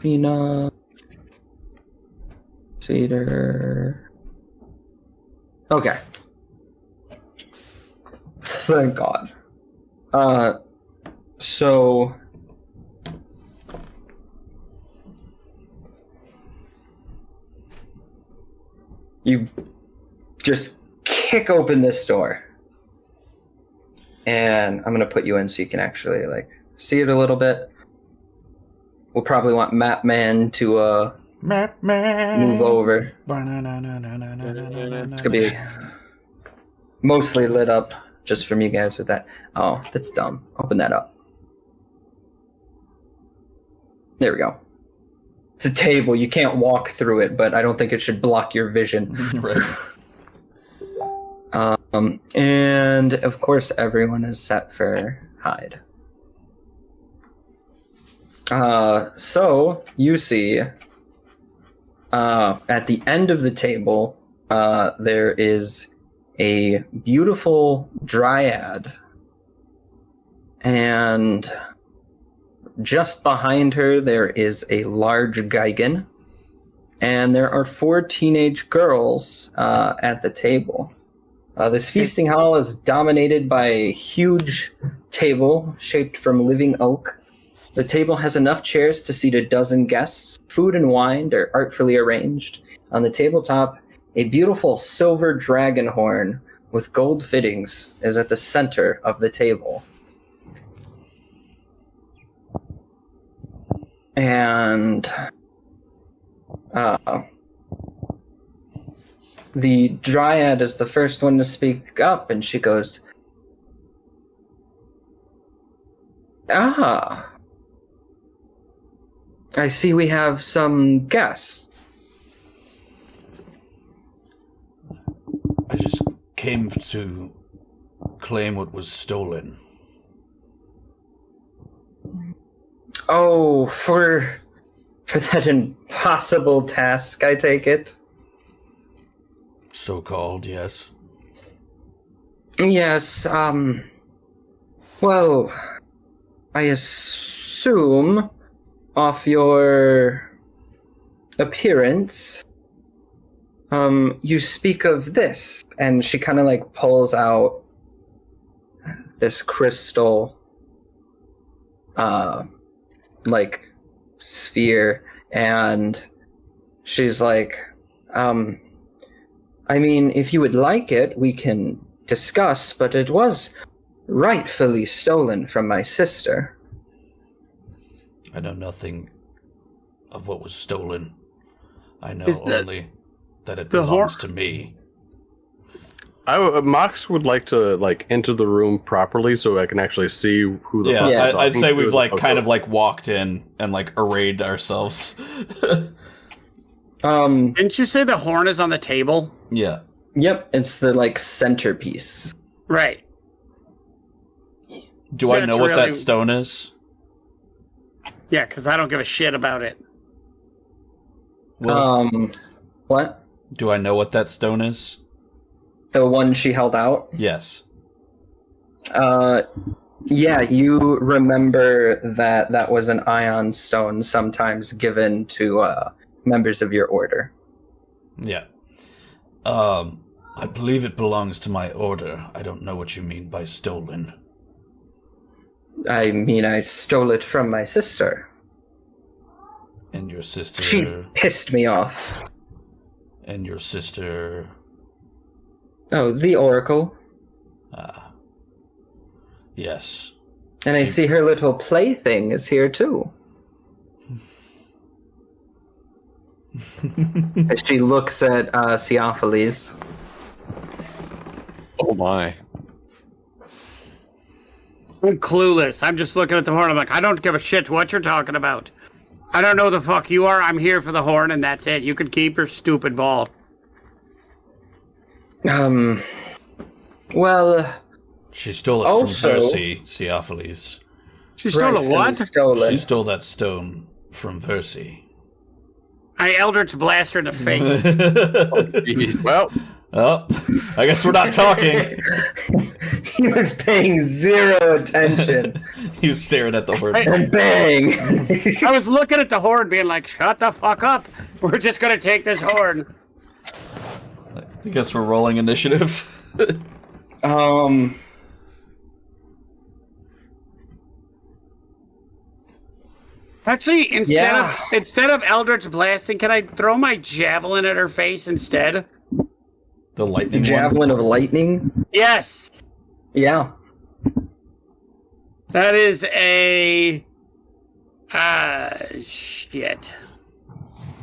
Arena. Cedar. Okay. Thank God. So You just kick open this door. And I'm going to put you in so you can actually, like, see it a little bit. We'll probably want Map Man to move over. It's going to be mostly lit up just from you guys with that. Oh, that's dumb. Open that up. There we go. It's a table. You can't walk through it, but I don't think it should block your vision.
Right.
And of course, everyone is set for hide. So you see, at the end of the table, there is a beautiful dryad, and just behind her there is a large Gigan, and there are 4 teenage girls at the table. This feasting hall is dominated by a huge table shaped from living oak. The table has enough chairs to seat a dozen guests. Food and wine are artfully arranged. On the tabletop, a beautiful silver dragon horn with gold fittings is at the center of the table. And the dryad is the first one to speak up, and she goes, "Ah, I see we have some guests."
I just came to claim what was stolen.
Oh, for that impossible task, I take it?
So-called, yes.
Yes, well, I assume off your appearance, you speak of this, and she kind of like pulls out this crystal, like sphere, and she's like, I mean, if you would like it, we can discuss, but it was rightfully stolen from my sister.
I know nothing of what was stolen. I know only that it
the
belongs to me.
Mox would like to enter the room properly so I can actually see who the fuck we're
I'd
talking
say
to.
we've kind of walked in and arrayed ourselves.
Didn't you say the horn is on the table?
Yeah.
Yep, it's the centerpiece.
Right.
Do I
That's
know what
really-
that stone is?
Yeah, because I don't give a shit about it.
Well,
What?
do I know what that stone is?
The one she held out?
Yes.
Yeah, you remember that was an ion stone sometimes given to members of your order.
Yeah. I believe it belongs to my order. I don't know what you mean by stolen.
I mean, I stole it from my sister.
And your sister...
She pissed me off.
And your sister...
Oh, the Oracle.
Yes.
And I see her little plaything is here too. As she looks at Theophilus.
Oh my.
I'm clueless. I'm just looking at the horn. I'm like, I don't give a shit what you're talking about. I don't know the fuck you are. I'm here for the horn, and that's it. You can keep your stupid ball.
Well,
She stole it
Also-
from Versi, Theophilus.
She stole a
rightfully
what?
stolen.
She stole that stone from Versi.
I Eldritch blast her in the face.
Jeez. Well,
Oh, I guess we're not talking.
He was paying zero attention.
He was staring at the horn.
And bang!
I was looking at the horn being like, shut the fuck up. We're just going to take this horn.
I guess we're rolling initiative.
Actually, instead of Eldritch blasting, can I throw my javelin at her face instead?
The lightning
Javelin of lightning.
Yes.
Yeah.
That is a shit.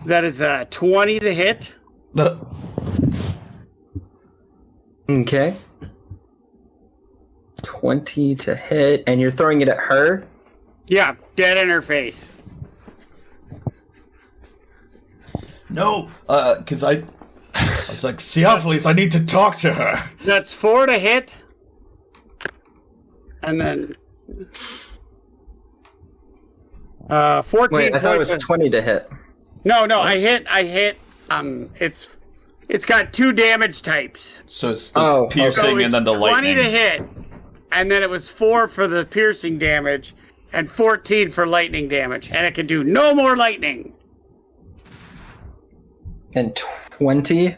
That is a 20 to hit.
one.
Okay. 20 to hit, and you're throwing it at her?
Yeah, dead in her face.
No, because I was like, Theophilus, I need to talk to her.
That's 4 to hit. And then 14
Wait, I thought it was
points.
20 to hit.
No, I hit. It's got 2 damage types.
So it's the piercing
So it's
and then the
20
lightning.
to hit, and then it was 4 for the piercing damage, and 14 for lightning damage, and it can do no more lightning.
And 20?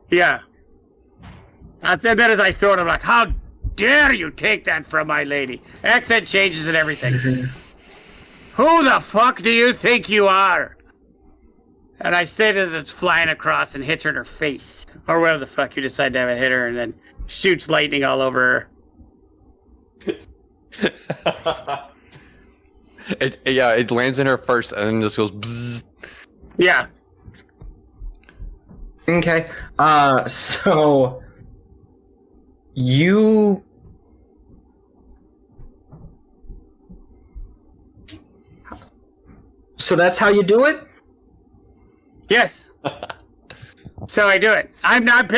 Yeah. And then as I throw it, I'm like, how dare you take that from my lady? Accent changes and everything. Who the fuck do you think you are? And I say it as it's flying across and hits her in her face. Or wherever the fuck you decide to have it hit her, and then shoots lightning all over her.
It lands in her first and then just goes bzzz.
Yeah.
Okay. So you So that's how you do it?
Yes. So I do it. I'm not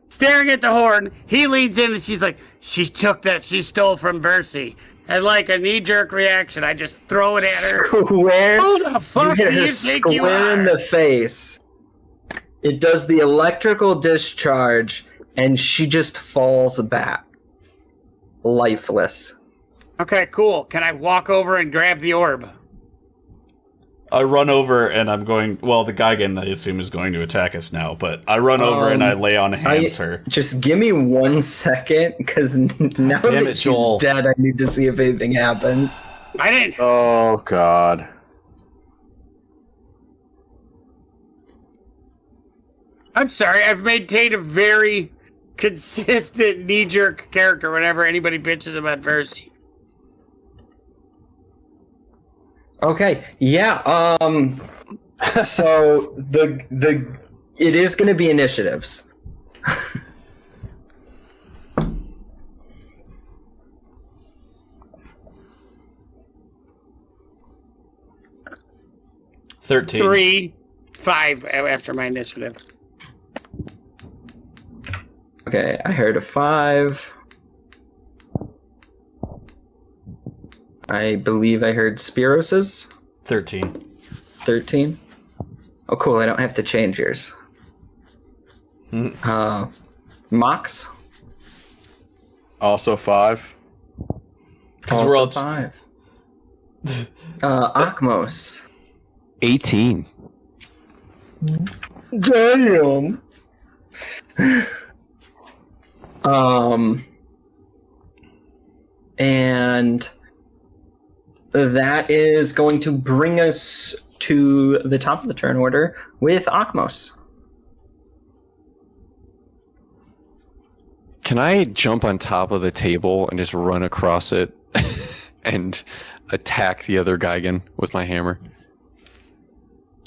staring at the horn. He leads in and she's like, she took that she stole from Bercy. And like a knee-jerk reaction, I just throw it at her.
Square.
Who the
You
fuck
hit
do
her
you think you
square in
are?
the face. It does the electrical discharge, and she just falls back, lifeless.
Okay, cool. Can I walk over and grab the orb?
I run over and I'm going. Well, the Geigen, I assume, is going to attack us now. But I run over and I lay on hands her.
Just give me 1 second, because now
Damn
that
it,
she's
Joel.
dead, I need to see if anything happens.
I didn't.
Oh God.
I'm sorry. I've maintained a very consistent knee-jerk character whenever anybody bitches about Versi.
Okay, yeah. So it is going to be initiatives.
$13.
3, 5 after my initiative.
Okay, I heard a 5. I believe I heard Spiros's
13.
13. Oh, cool! I don't have to change yours. Mox
Also 5.
Because we're all
5. Akmos.
18.
Damn. And that is going to bring us to the top of the turn order with Akmos.
Can I jump on top of the table and just run across it and attack the other Geigen with my hammer?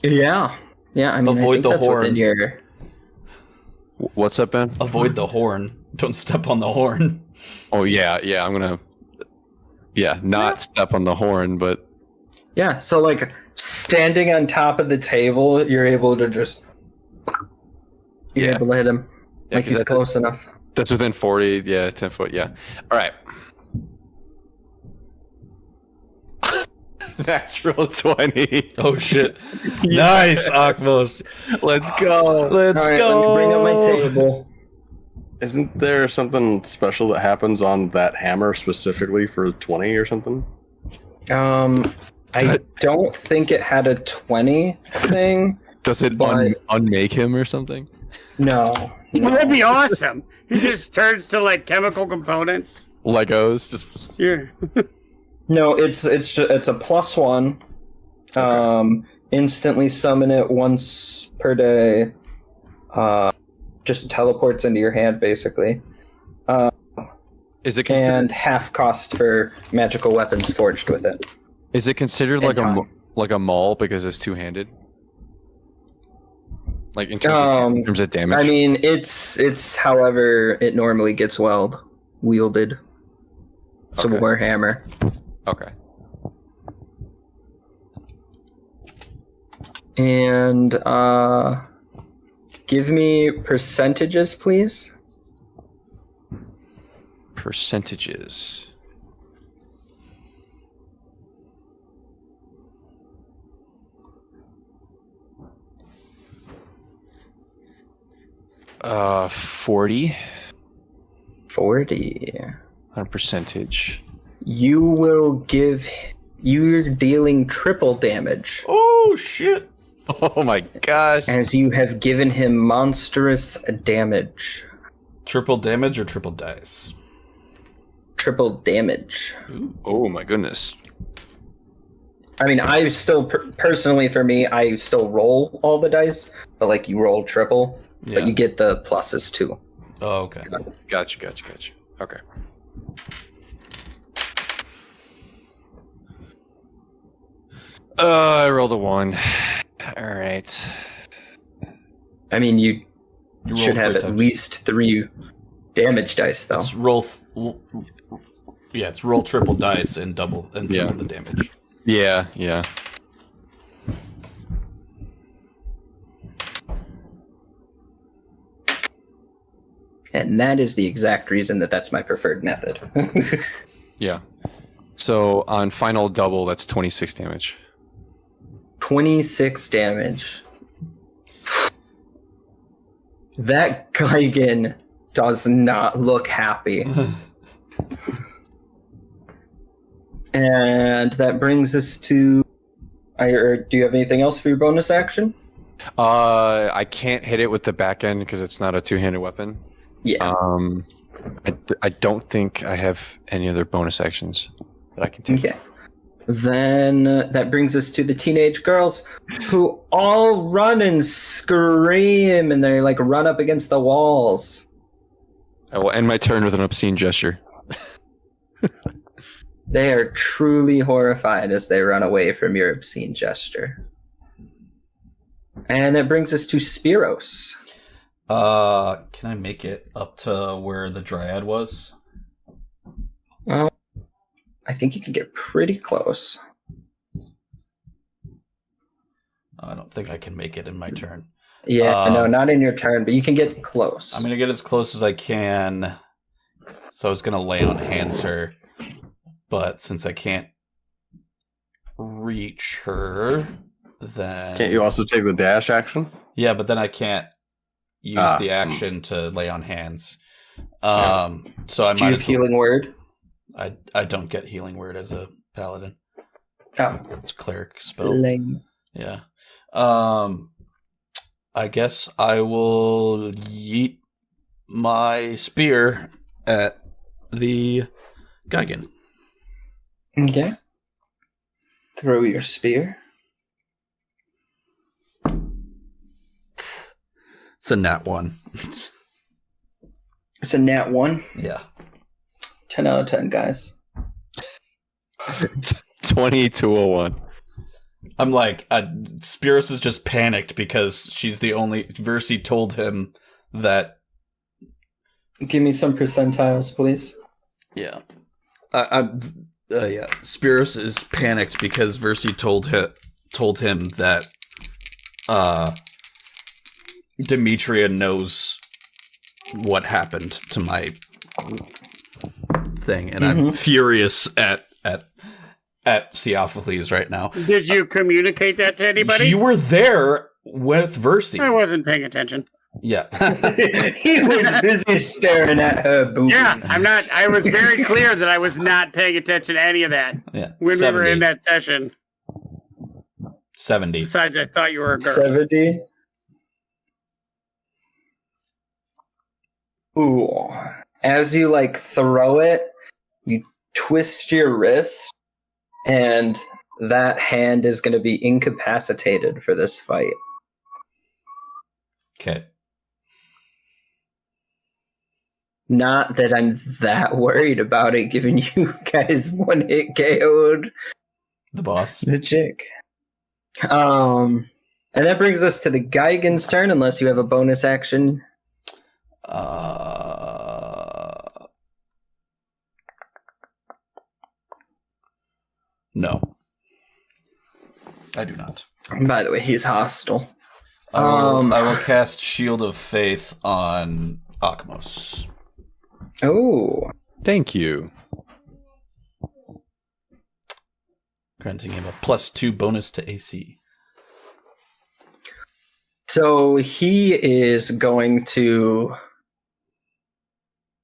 Yeah. Yeah, I mean,
Avoid
I think
the
that's
horn.
within your...
What's up, Ben?
Avoid the horn. Don't step on the horn.
Oh, yeah, I'm gonna... Yeah, not step on the horn, but...
Yeah, so like standing on top of the table, you're able to just... You're
Yeah.
able to hit him.
Yeah,
Like
'cause
he's close enough.
That's within 40, 10 foot, yeah. All right. Natural 20.
Oh, shit. Nice, Akmos.
Let's go.
Let's
All right,
go.
let me bring up my table.
Isn't there something special that happens on that hammer specifically for 20 or something?
I don't think it had a 20 thing.
Does it
But-
unmake him or something?
No.
That'd be awesome. He just turns to like chemical components.
Legos? Just
Yeah.
No, it's a +1. Instantly summon it once per day. just teleports into your hand, basically.
Is it considered,
And half cost for magical weapons forged with it.
is it considered
And
like a maul because it's two-handed? Like in
Um,
terms of damage?
I mean, it's however it normally gets wielded. It's
Okay.
a warhammer.
Okay.
And give me percentages, please.
Percentages. Uh, 40
40.
on percentage.
You're dealing triple damage
Oh shit!
Oh my gosh.
as you have given him monstrous damage.
Triple damage or triple dice?
Triple damage.
Oh my goodness.
I mean, I still personally, for me, I still roll all the dice, but like you roll triple,
Yeah.
but you get the pluses too.
Oh, okay.
Gotcha. Okay. I rolled a 1. All right.
I mean, you
You
should
roll
have
3
at
times.
least 3 damage dice, though.
It's roll. Yeah, it's roll triple dice and triple the damage.
Yeah.
And that is the exact reason that that's my preferred method.
Yeah. So on final double, that's 26 damage.
26 damage. That Gigan does not look happy. And that brings us to... do you have anything else for your bonus action?
I can't hit it with the back end because it's not a two-handed weapon.
Yeah.
I don't think I have any other bonus actions that I can take.
Okay. Then that brings us to the teenage girls who all run and scream and they like run up against the walls.
I will end my turn with an obscene gesture.
They are truly horrified as they run away from your obscene gesture. And that brings us to Spiros.
Can I make it up to where the dryad was?
I think you can get pretty close.
I don't think I can make it in my turn.
Yeah, no, not in your turn, but you can get close.
I'm gonna get as close as I can. So I was gonna lay on hands her, but since I can't reach her, then
Can't you also take the dash action?
Yeah, but then I can't use the action to lay on hands. So I
Do you
might
have
as well,
healing word?
I don't get healing word as a paladin.
Oh.
It's cleric spell.
Lame.
Yeah. I guess I will yeet my spear at the Gigan.
Okay. Throw your spear.
It's a nat 1.
It's a nat 1.
Yeah.
10 out of 10, guys.
2201.
I'm like, Spiros is just panicked because she's the only... Versi told him that...
Give me some percentiles, please.
Yeah. Yeah. Spiros is panicked because Versi told him that Demetria knows what happened to my thing, and I'm furious at Theophilus right now.
Did you communicate that to anybody?
You were there with Versi.
I wasn't paying attention.
Yeah.
He was busy staring at her boobies.
Yeah, I'm not. I was very clear that I was not paying attention to any of that
Yeah.
when
70.
we were in that session.
70.
Besides, I thought you were a girl.
70. Ooh. As you like throw it, you twist your wrist, and that hand is going to be incapacitated for this fight.
Okay.
Not that I'm that worried about it, given you guys one hit KO'd
The boss.
the chick. And that brings us to the Geigen's turn, unless you have a bonus action.
No. I do not.
By the way, he's hostile.
I will cast Shield of Faith on Akmos.
Oh.
Thank you.
Granting him a +2 bonus to AC.
So he is going to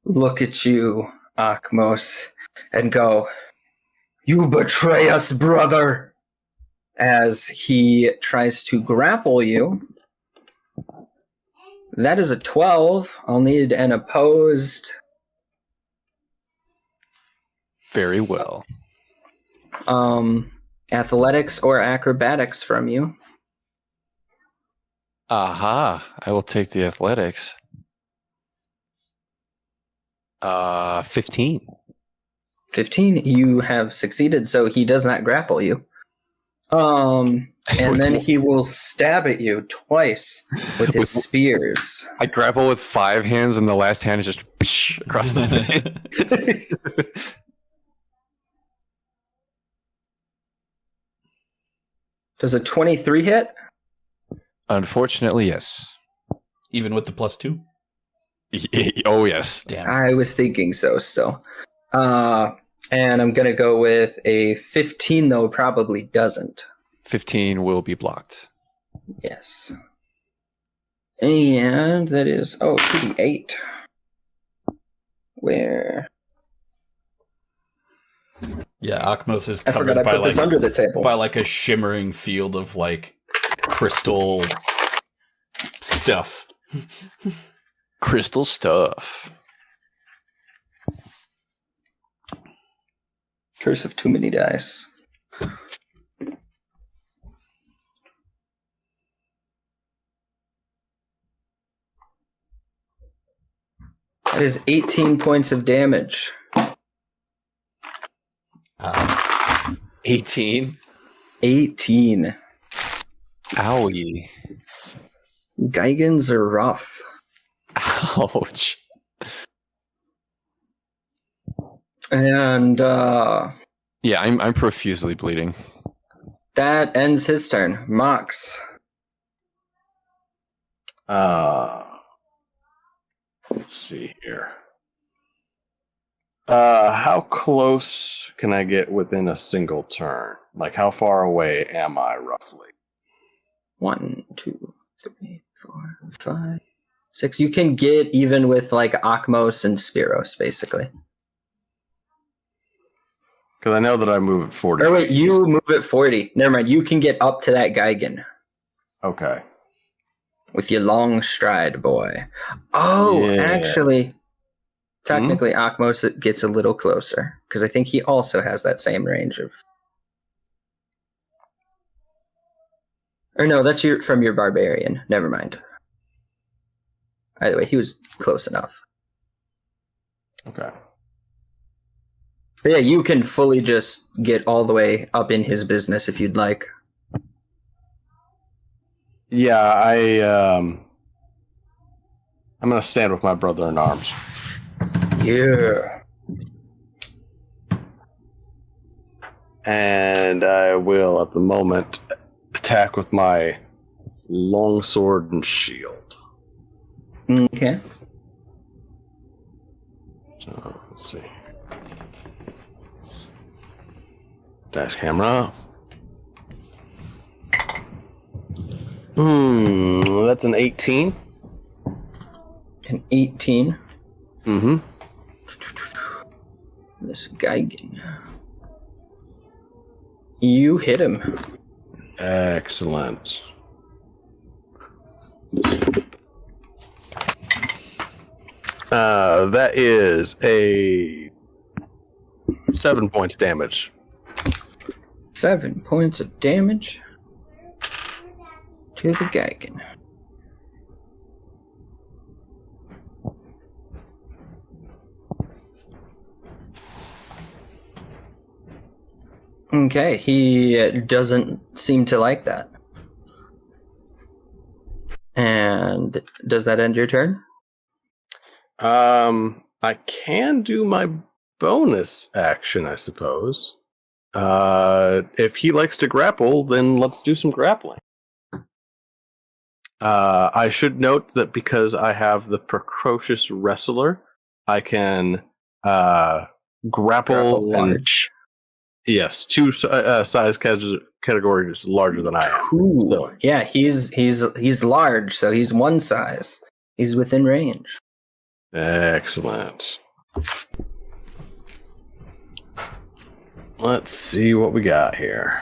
look at you, Akmos, and go, "You betray us, brother!" As he tries to grapple you. That is a 12. I'll need an opposed.
Very well.
Athletics or acrobatics from you.
Aha. I will take the athletics. 15.
15. You have succeeded, so he does not grapple you. And then he will stab at you twice with his spears.
I grapple with 5 hands, and the last hand is just across the head.
Does a 23 hit?
Unfortunately, yes.
Even with the +2?
Oh, yes.
Damn.
I was thinking so still. And I'm going to go with a 15, though probably doesn't.
15 will be blocked.
Yes. And that is, 2d8. Where?
Yeah, Akmos is
I
covered
forgot I
by
put this under the table.
by like a shimmering field of like crystal stuff.
Crystal stuff.
Curse of too many dice. That is 18 points of damage.
18.
18.
Owie.
Geigens are rough.
Ouch.
And
Yeah, I'm profusely bleeding.
that ends his turn. Mox.
Let's see here. How close can I get within a single turn? Like, how far away am I, roughly?
1, 2, 3, 4, 5, 6. You can get even with like Akmos and Spiros, basically.
Because I know that I move at 40.
Or wait, you move at 40. Never mind. You can get up to that Geigen
Okay.
with your long stride, boy. Oh,
Yeah.
actually, technically, Akmos gets a little closer because I think he also has that same range of. Or no, that's from your barbarian. Never mind. Either way, he was close enough.
Okay.
But yeah, you can fully just get all the way up in his business if you'd like.
Yeah, I'm going to stand with my brother in arms.
Yeah.
And I will, at the moment, attack with my longsword and shield.
Okay.
So, let's see. Dash camera. That's an 18.
An 18.
Mm-hmm.
This Geigen. You hit him.
Excellent. That is a 7 points damage.
7 points of damage to the Geigen. Okay, he doesn't seem to like that. And does that end your turn?
I can do my bonus action, I suppose. If he likes to grapple, then let's do some grappling. I should note that because I have the precocious wrestler, I can grapple and
large.
yes, two size categories larger than I am.
Cool.
So,
Yeah, he's large, so he's one size. He's within range.
excellent. Let's see what we got here.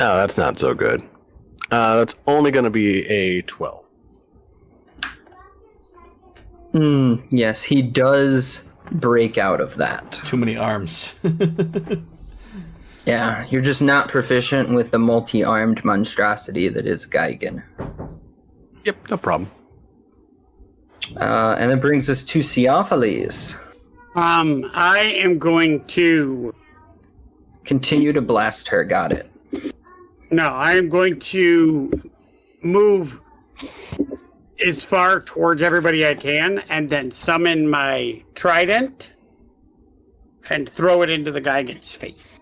Oh, that's not so good. That's only going to be a 12.
Yes, he does break out of that.
Too many arms.
Yeah, you're just not proficient with the multi-armed monstrosity that is Geigen.
Yep, no problem.
And that brings us to Theophilus.
I am going to...
Continue to blast her, got it.
No, I am going to move as far towards everybody I can and then summon my trident and throw it into the Geigen's face.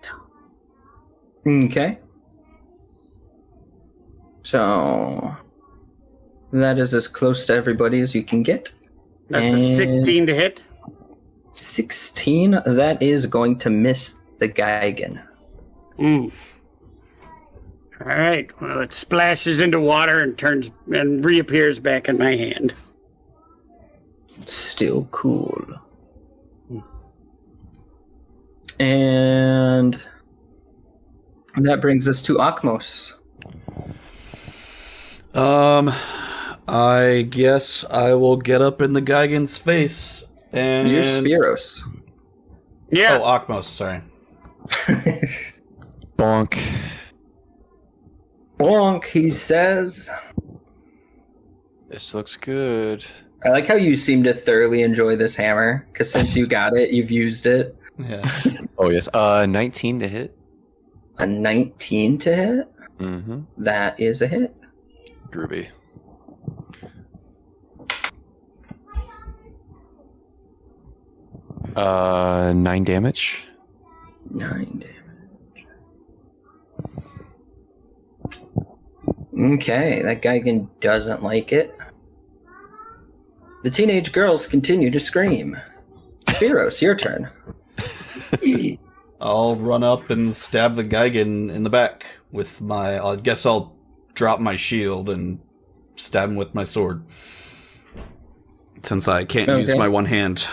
Okay. So that is as close to everybody as you can get.
That's a 16 to hit.
16, that is going to miss the Geigen.
All right. Well, it splashes into water and turns and reappears back in my hand.
Still cool. And that brings us to Akmos.
I guess I will get up in the Geigen's face and...
You're Spiros.
Yeah.
Oh, Akmos, sorry.
Bonk.
Bonk, he says.
This looks good.
I like how you seem to thoroughly enjoy this hammer, because since you got it, you've used it.
Yeah.
Oh, yes. 19 to hit.
A 19 to hit?
Mm-hmm.
That is a hit.
Groovy. Uh, 9 damage.
9 damage. Okay, that Geigen doesn't like it. The teenage girls continue to scream. Spiros, your turn.
I'll run up and stab the Geigen in the back with my... I guess I'll drop my shield and stab him with my sword. Since I can't use my one hand.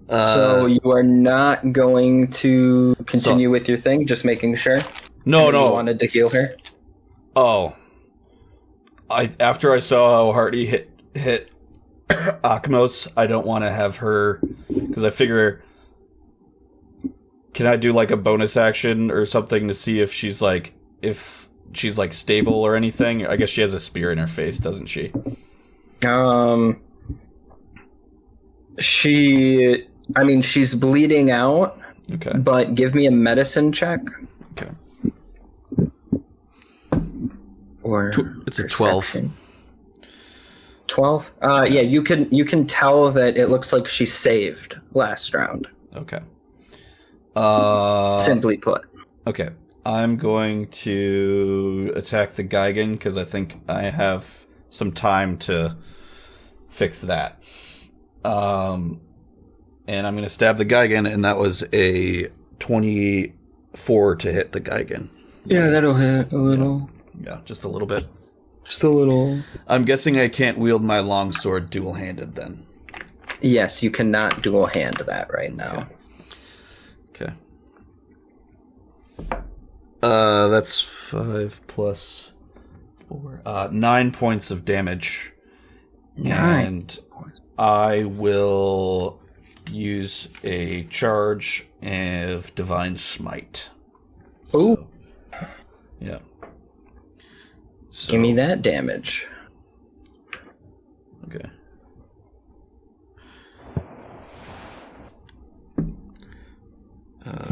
So you are not going to continue with your thing, just making sure?
No.
You wanted to heal her?
Oh. After I saw how hard he hit Akmos, I don't want to have her... Because I figure... Can I do like a bonus action or something to see if she's like... If she's like stable or anything? I guess she has a spear in her face, doesn't she?
She's bleeding out.
Okay.
But give me a medicine check.
Okay.
Or
It's a 12.
perception. 12? Yeah, you can tell that it looks like she saved last round.
Okay.
Simply put.
Okay. I'm going to attack the Geigen because I think I have some time to fix that. And I'm going to stab the Geigen, and that was a 24 to hit the Geigen.
Yeah, that'll hit a little.
Yeah, just a little bit.
Just a little.
I'm guessing I can't wield my longsword dual-handed then.
Yes, you cannot dual hand that right now.
Okay. That's 5 plus 4. 9 points of damage.
9.
And I will use a charge of Divine Smite.
Ooh.
Yeah. So,
Give me that damage.
Okay.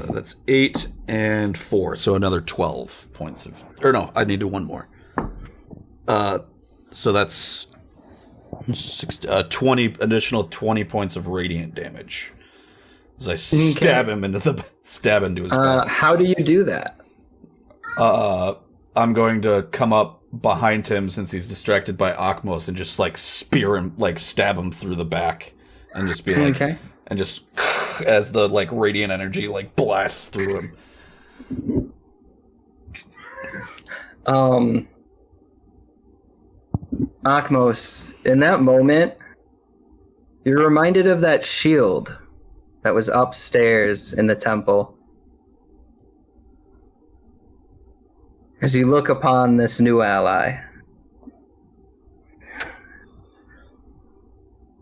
That's 8 and 4, so another 12 points of... Or no, I need to do one more. So that's 20 additional 20 points of radiant damage as I stab into his back.
How do you do that?
I'm going to come up behind him since he's distracted by Akmos and just like spear him, like stab him through the back, and just be like,
Okay.
and just as the like radiant energy like blasts through him.
Akmos, in that moment, you're reminded of that shield that was upstairs in the temple. As you look upon this new ally,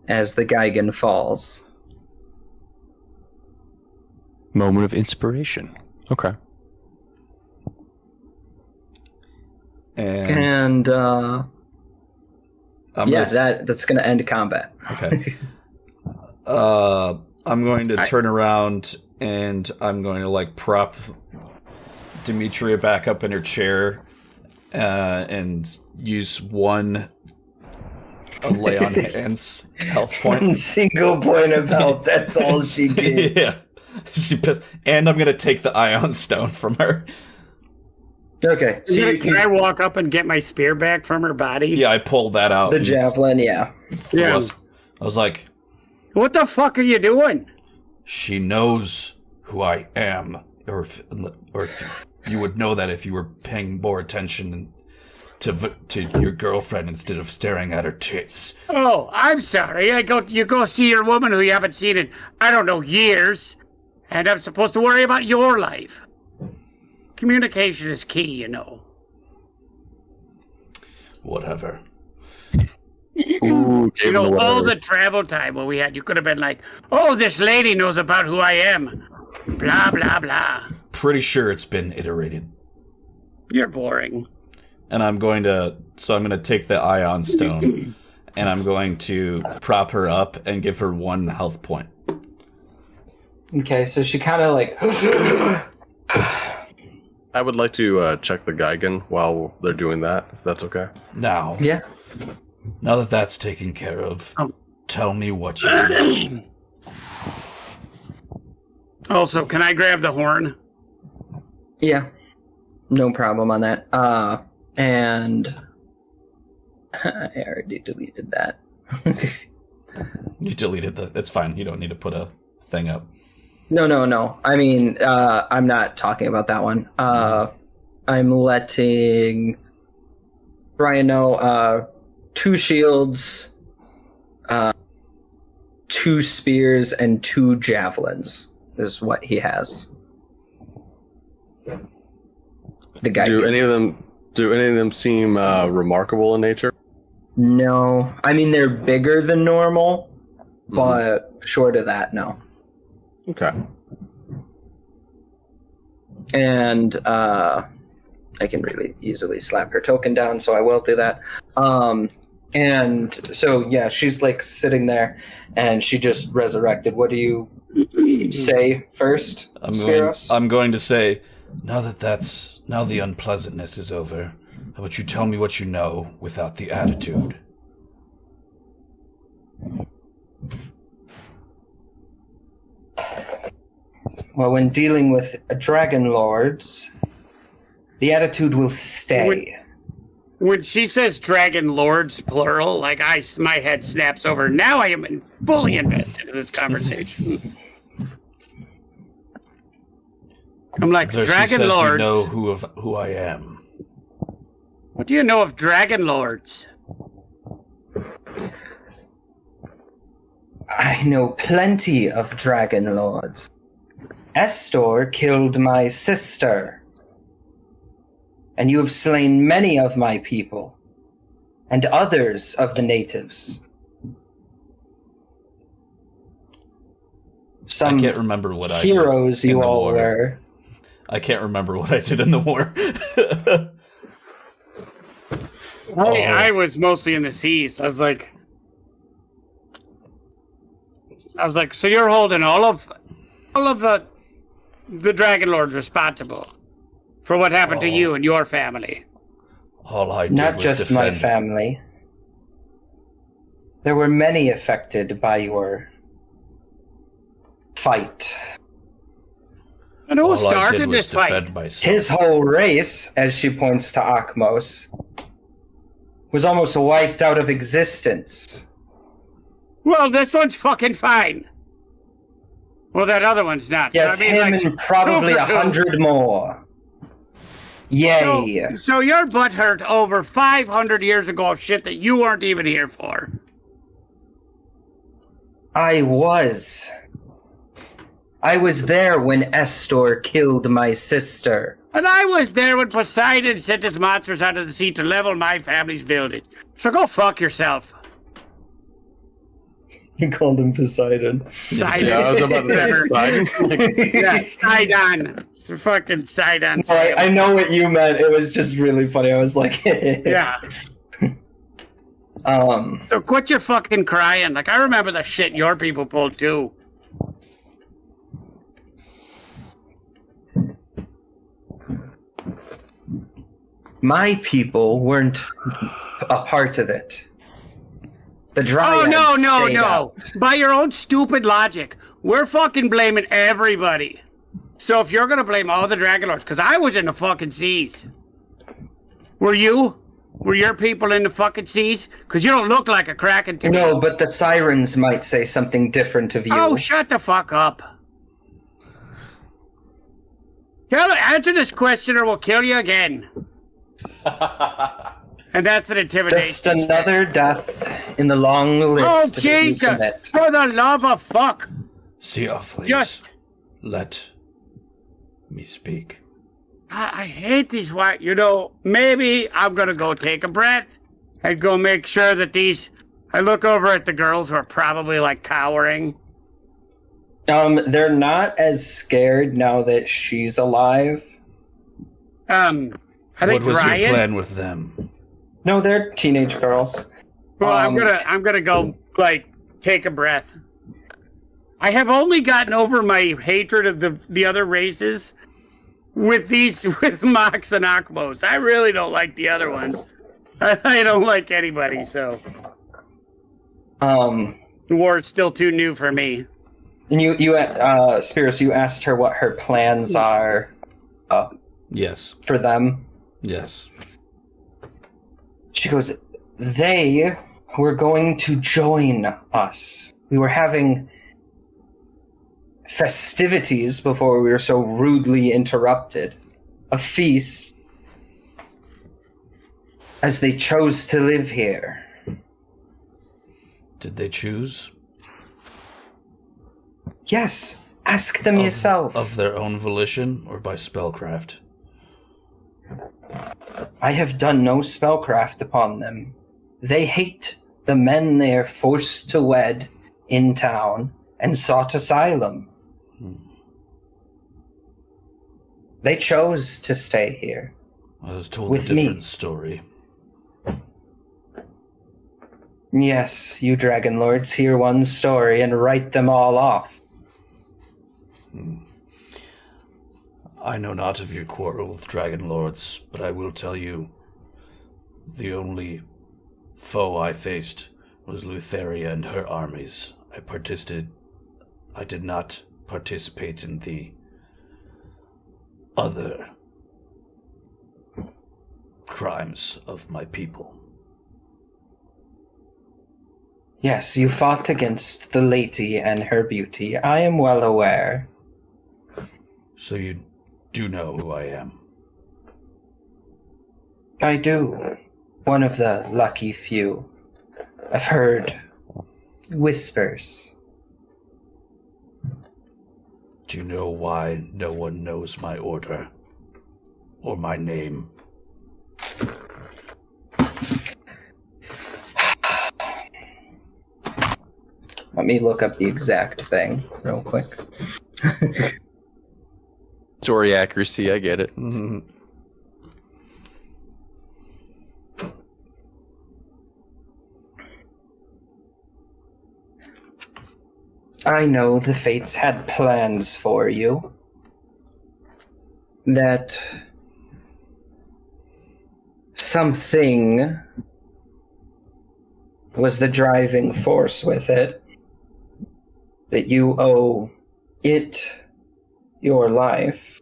as the Gigan falls.
Moment of inspiration. Okay.
And
that's going to end combat.
Okay. I'm going to turn around and I'm going to like prop Demetria back up in her chair and use one lay on hands health point.
One single point of health. That's all she gets.
Yeah. She pissed. And I'm going to take the ion stone from her.
Okay. So
Can I walk up and get my spear back from her body?
Yeah, I pulled that out.
the javelin, yeah.
Yeah.
I was like,
What the fuck are you doing?
she knows who I am. Or if you would know that if you were paying more attention to your girlfriend instead of staring at her tits.
Oh, I'm sorry. You go see your woman who you haven't seen in, I don't know, years. And I'm supposed to worry about your life. Communication is key, you know.
Whatever.
Ooh,
You know, all the travel time when we had, you could have been like, oh, this lady knows about who I am. Blah, blah, blah.
Pretty sure it's been iterated.
You're boring.
And I'm going to take the ion stone and I'm going to prop her up and give her 1 health point.
Okay, so she kind of like...
I would like to check the Gigan while they're doing that, if that's okay.
Now,
Yeah.
now that that's taken care of, tell me what you know.
Also, can I grab the horn?
Yeah. No problem on that. And... I already deleted that.
You deleted that's fine. You don't need to put a thing up.
No. I mean, I'm not talking about that one. I'm letting Brian know 2 shields, 2 spears, and 2 javelins is what he has. The guy.
Do any of them seem remarkable in nature?
No. I mean, they're bigger than normal, but short of that, no.
Okay.
And I can really easily slap her token down, so I will do that. And so, yeah, she's like sitting there, and she just resurrected. What do you say first, Spiros?
I'm going to say, now the unpleasantness is over, how about you tell me what you know without the attitude?
Well, when dealing with dragon lords, the attitude will stay.
When she says dragon lords, plural, like my head snaps over. Now I am fully invested in this conversation. I'm like,
There
dragon
she says
lords.
you know who I am.
What do you know of dragon lords?
I know plenty of dragon lords. Estor killed my sister, and you have slain many of my people, and others of the natives. Some
I can't remember what I did
heroes
in
you
the
all
war.
were.
I can't remember what I did in the war.
I was mostly in the seas. I was like, so you're holding all of the the Dragon Lord's responsible for what happened to you and your family.
All I did
Not
was
just my
defend.
family. There were many affected by your fight.
And who
All I
started
did was
this fight?
defend myself.
His whole race, as she points to Akmos, was almost wiped out of existence.
Well, this one's fucking fine. Well, that other one's not.
Yes,
So, I mean,
him
like,
and probably 100 more. Yay.
So your butt hurt over 500 years ago of shit that you weren't even here for.
I was there when Estor killed my sister.
And I was there when Poseidon sent his monsters out of the sea to level my family's building. So go fuck yourself.
You called him Poseidon.
Sidon.
Yeah, I was about to say Poseidon.
Yeah, Sidon. Fucking Sidon.
I know what you meant. It was just really funny. I was like,
Yeah.
Um,
So quit your fucking crying. Like, I remember the shit your people pulled too.
my people weren't a part of it. The dryads stayed out.
By your own stupid logic, we're fucking blaming everybody. So if you're gonna blame all the Dragon Lords, because I was in the fucking seas. Were you? Were your people in the fucking seas? Because you don't look like a Kraken to me.
No, but the sirens might say something different of you.
Oh, shut the fuck up. Answer this question or we'll kill you again. And that's an intimidation.
Just another death in the long list
Oh,
that you
Jesus!
commit.
For the love of fuck!
Theophilus,
Just-
let me speak.
I hate these white. You know, maybe I'm gonna go take a breath and go make sure that these. I look over at the girls who are probably like cowering.
They're not as scared now that she's alive.
I think
What was
Ryan.
your plan with them?
No, they're teenage girls.
Well, I'm gonna go like take a breath. I have only gotten over my hatred of the other races with Mox and Akmos. I really don't like the other ones. I don't like anybody. So war is still too new for me.
And you, Spirus, you asked her what her plans are
Yes.
for them.
Yes.
She goes, they were going to join us. We were having festivities before we were so rudely interrupted. A feast, as they chose to live here.
Did they choose?
Yes, ask them yourself.
Of their own volition or by spellcraft?
I have done no spellcraft upon them. They hate the men they are forced to wed in town and sought asylum. They chose to stay here.
I was told
With
a
me.
different story.
Yes, you dragon lords hear one story and write them all off.
I know not of your quarrel with dragon lords, but I will tell you, the only foe I faced was Lutheria and her armies. I did not participate in the other crimes of my people.
Yes, you fought against the lady and her beauty. I am well aware.
So you do know who I am.
I do. One of the lucky few. I've heard whispers.
Do you know why no one knows my order or my name?
Let me look up the exact thing real quick.
Story accuracy, I get it.
I know the Fates had plans for you. that something was the driving force with it, that you owe it your life.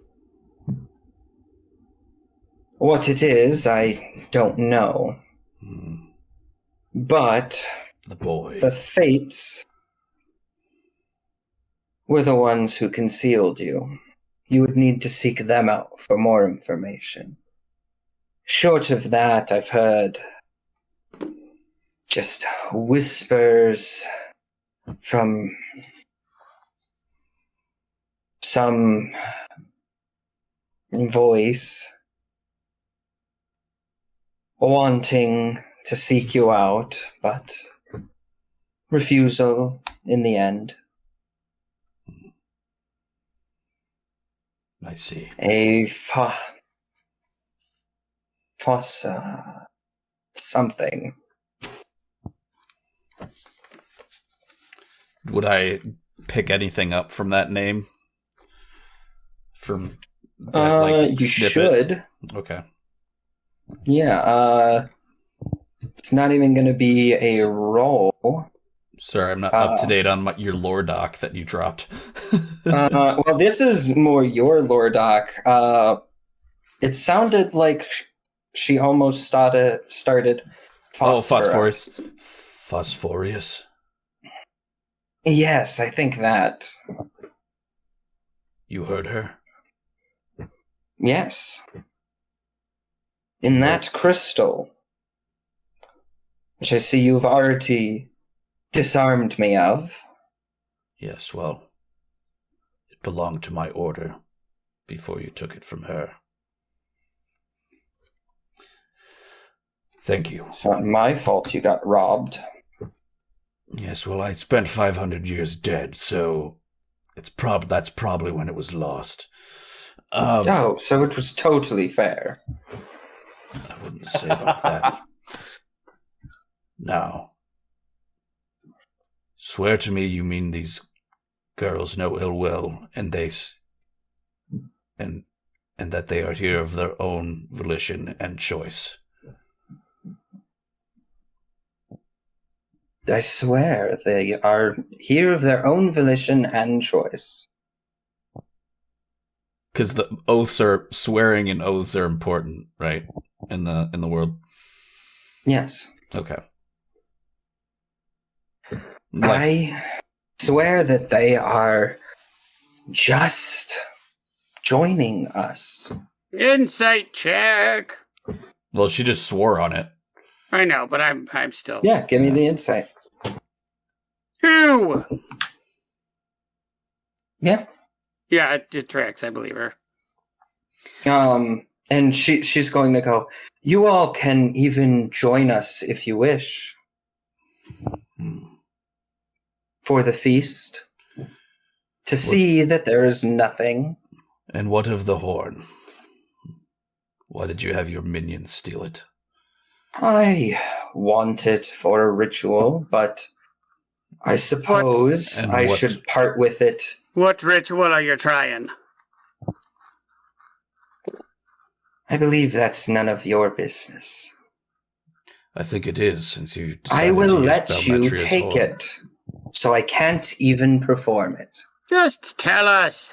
What it is, I don't know. But
The boy.
the fates were the ones who concealed you. You would need to seek them out for more information. Short of that, I've heard just whispers from some voice wanting to seek you out, but refusal in the end.
I see.
A something.
Would I pick anything up from that name? From that,
You
snippet?
should.
Okay.
Yeah, it's not even going to be a roll.
Sorry, I'm not up to date on your lore doc that you dropped.
Well, this is more your lore doc. It sounded like she almost started phosphorus.
Phosphorus.
Yes, I think that.
You heard her?
Yes. In that crystal, which I see you've already disarmed me of.
Yes, well, it belonged to my order before you took it from her. Thank you.
It's not my fault you got robbed.
Yes, well, I spent 500 years dead, so that's probably when it was lost.
Oh, so it was totally fair.
I wouldn't say about that. Now, swear to me you mean these girls know ill will, and and that they are here of their own volition and choice.
I swear they are here of their own volition and choice.
Because swearing and oaths are important, right? In the world.
Yes.
Okay.
I swear that they are just joining us.
Insight check.
Well, she just swore on it.
I know, but I'm still.
Yeah, give me the insight.
2.
Yeah.
Yeah, it tracks. I believe her.
And she's going to go, you all can even join us if you wish. For the feast. To see that there is nothing.
And what of the horn? Why did you have your minions steal it?
I want it for a ritual, but I suppose I should part with it.
What ritual are you trying?
I believe that's none of your business.
I think it is, since you decided
I will
to use
let you
Balmetria's
take
horn.
it, so I can't even perform it.
Just tell us.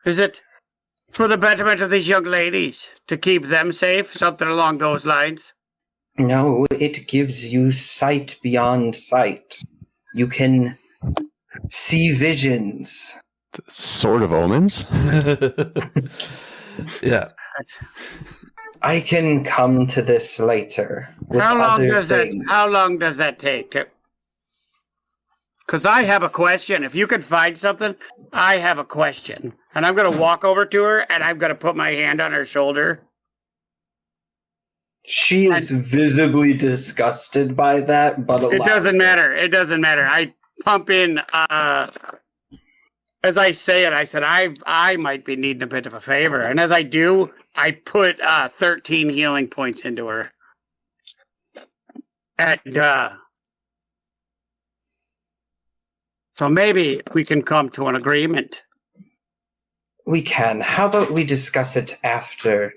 Is it for the betterment of these young ladies? To keep them safe? Something along those lines?
No, it gives you sight beyond sight. You can see visions.
Sword of Omens?
Yeah.
I can come to this later. With other things.
How long does that take? Because I have a question. If you can find something, I have a question. And I'm going to walk over to her, and I'm going to put my hand on her shoulder.
She is visibly disgusted by that, but
it doesn't matter. It doesn't matter. I pump in, as I say it, I said, I might be needing a bit of a favor. And as I do, I put 13 healing points into her. And, so maybe we can come to an agreement.
We can. How about we discuss it after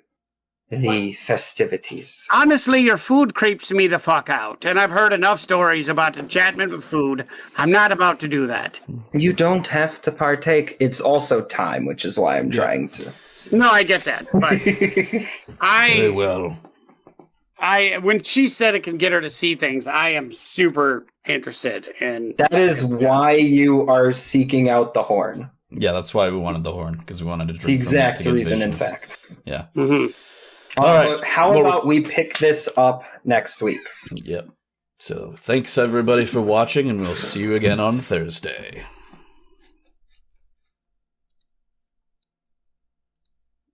the festivities?
Honestly, your food creeps me the fuck out, and I've heard enough stories about enchantment with food. I'm not about to do that.
You don't have to partake. It's also time, which is why I'm trying to.
No, I get that, but
Very well.
when she said it can get her to see things, I am super interested in.
That is why you are seeking out the horn.
Yeah, that's why we wanted the horn, because we wanted to drink
The exact
from it to get
reason, in
visions.
fact.
Yeah.
Mhm.
All right.
How
Well,
about we pick this up next week?
Yep. So thanks everybody for watching, and we'll see you again on Thursday.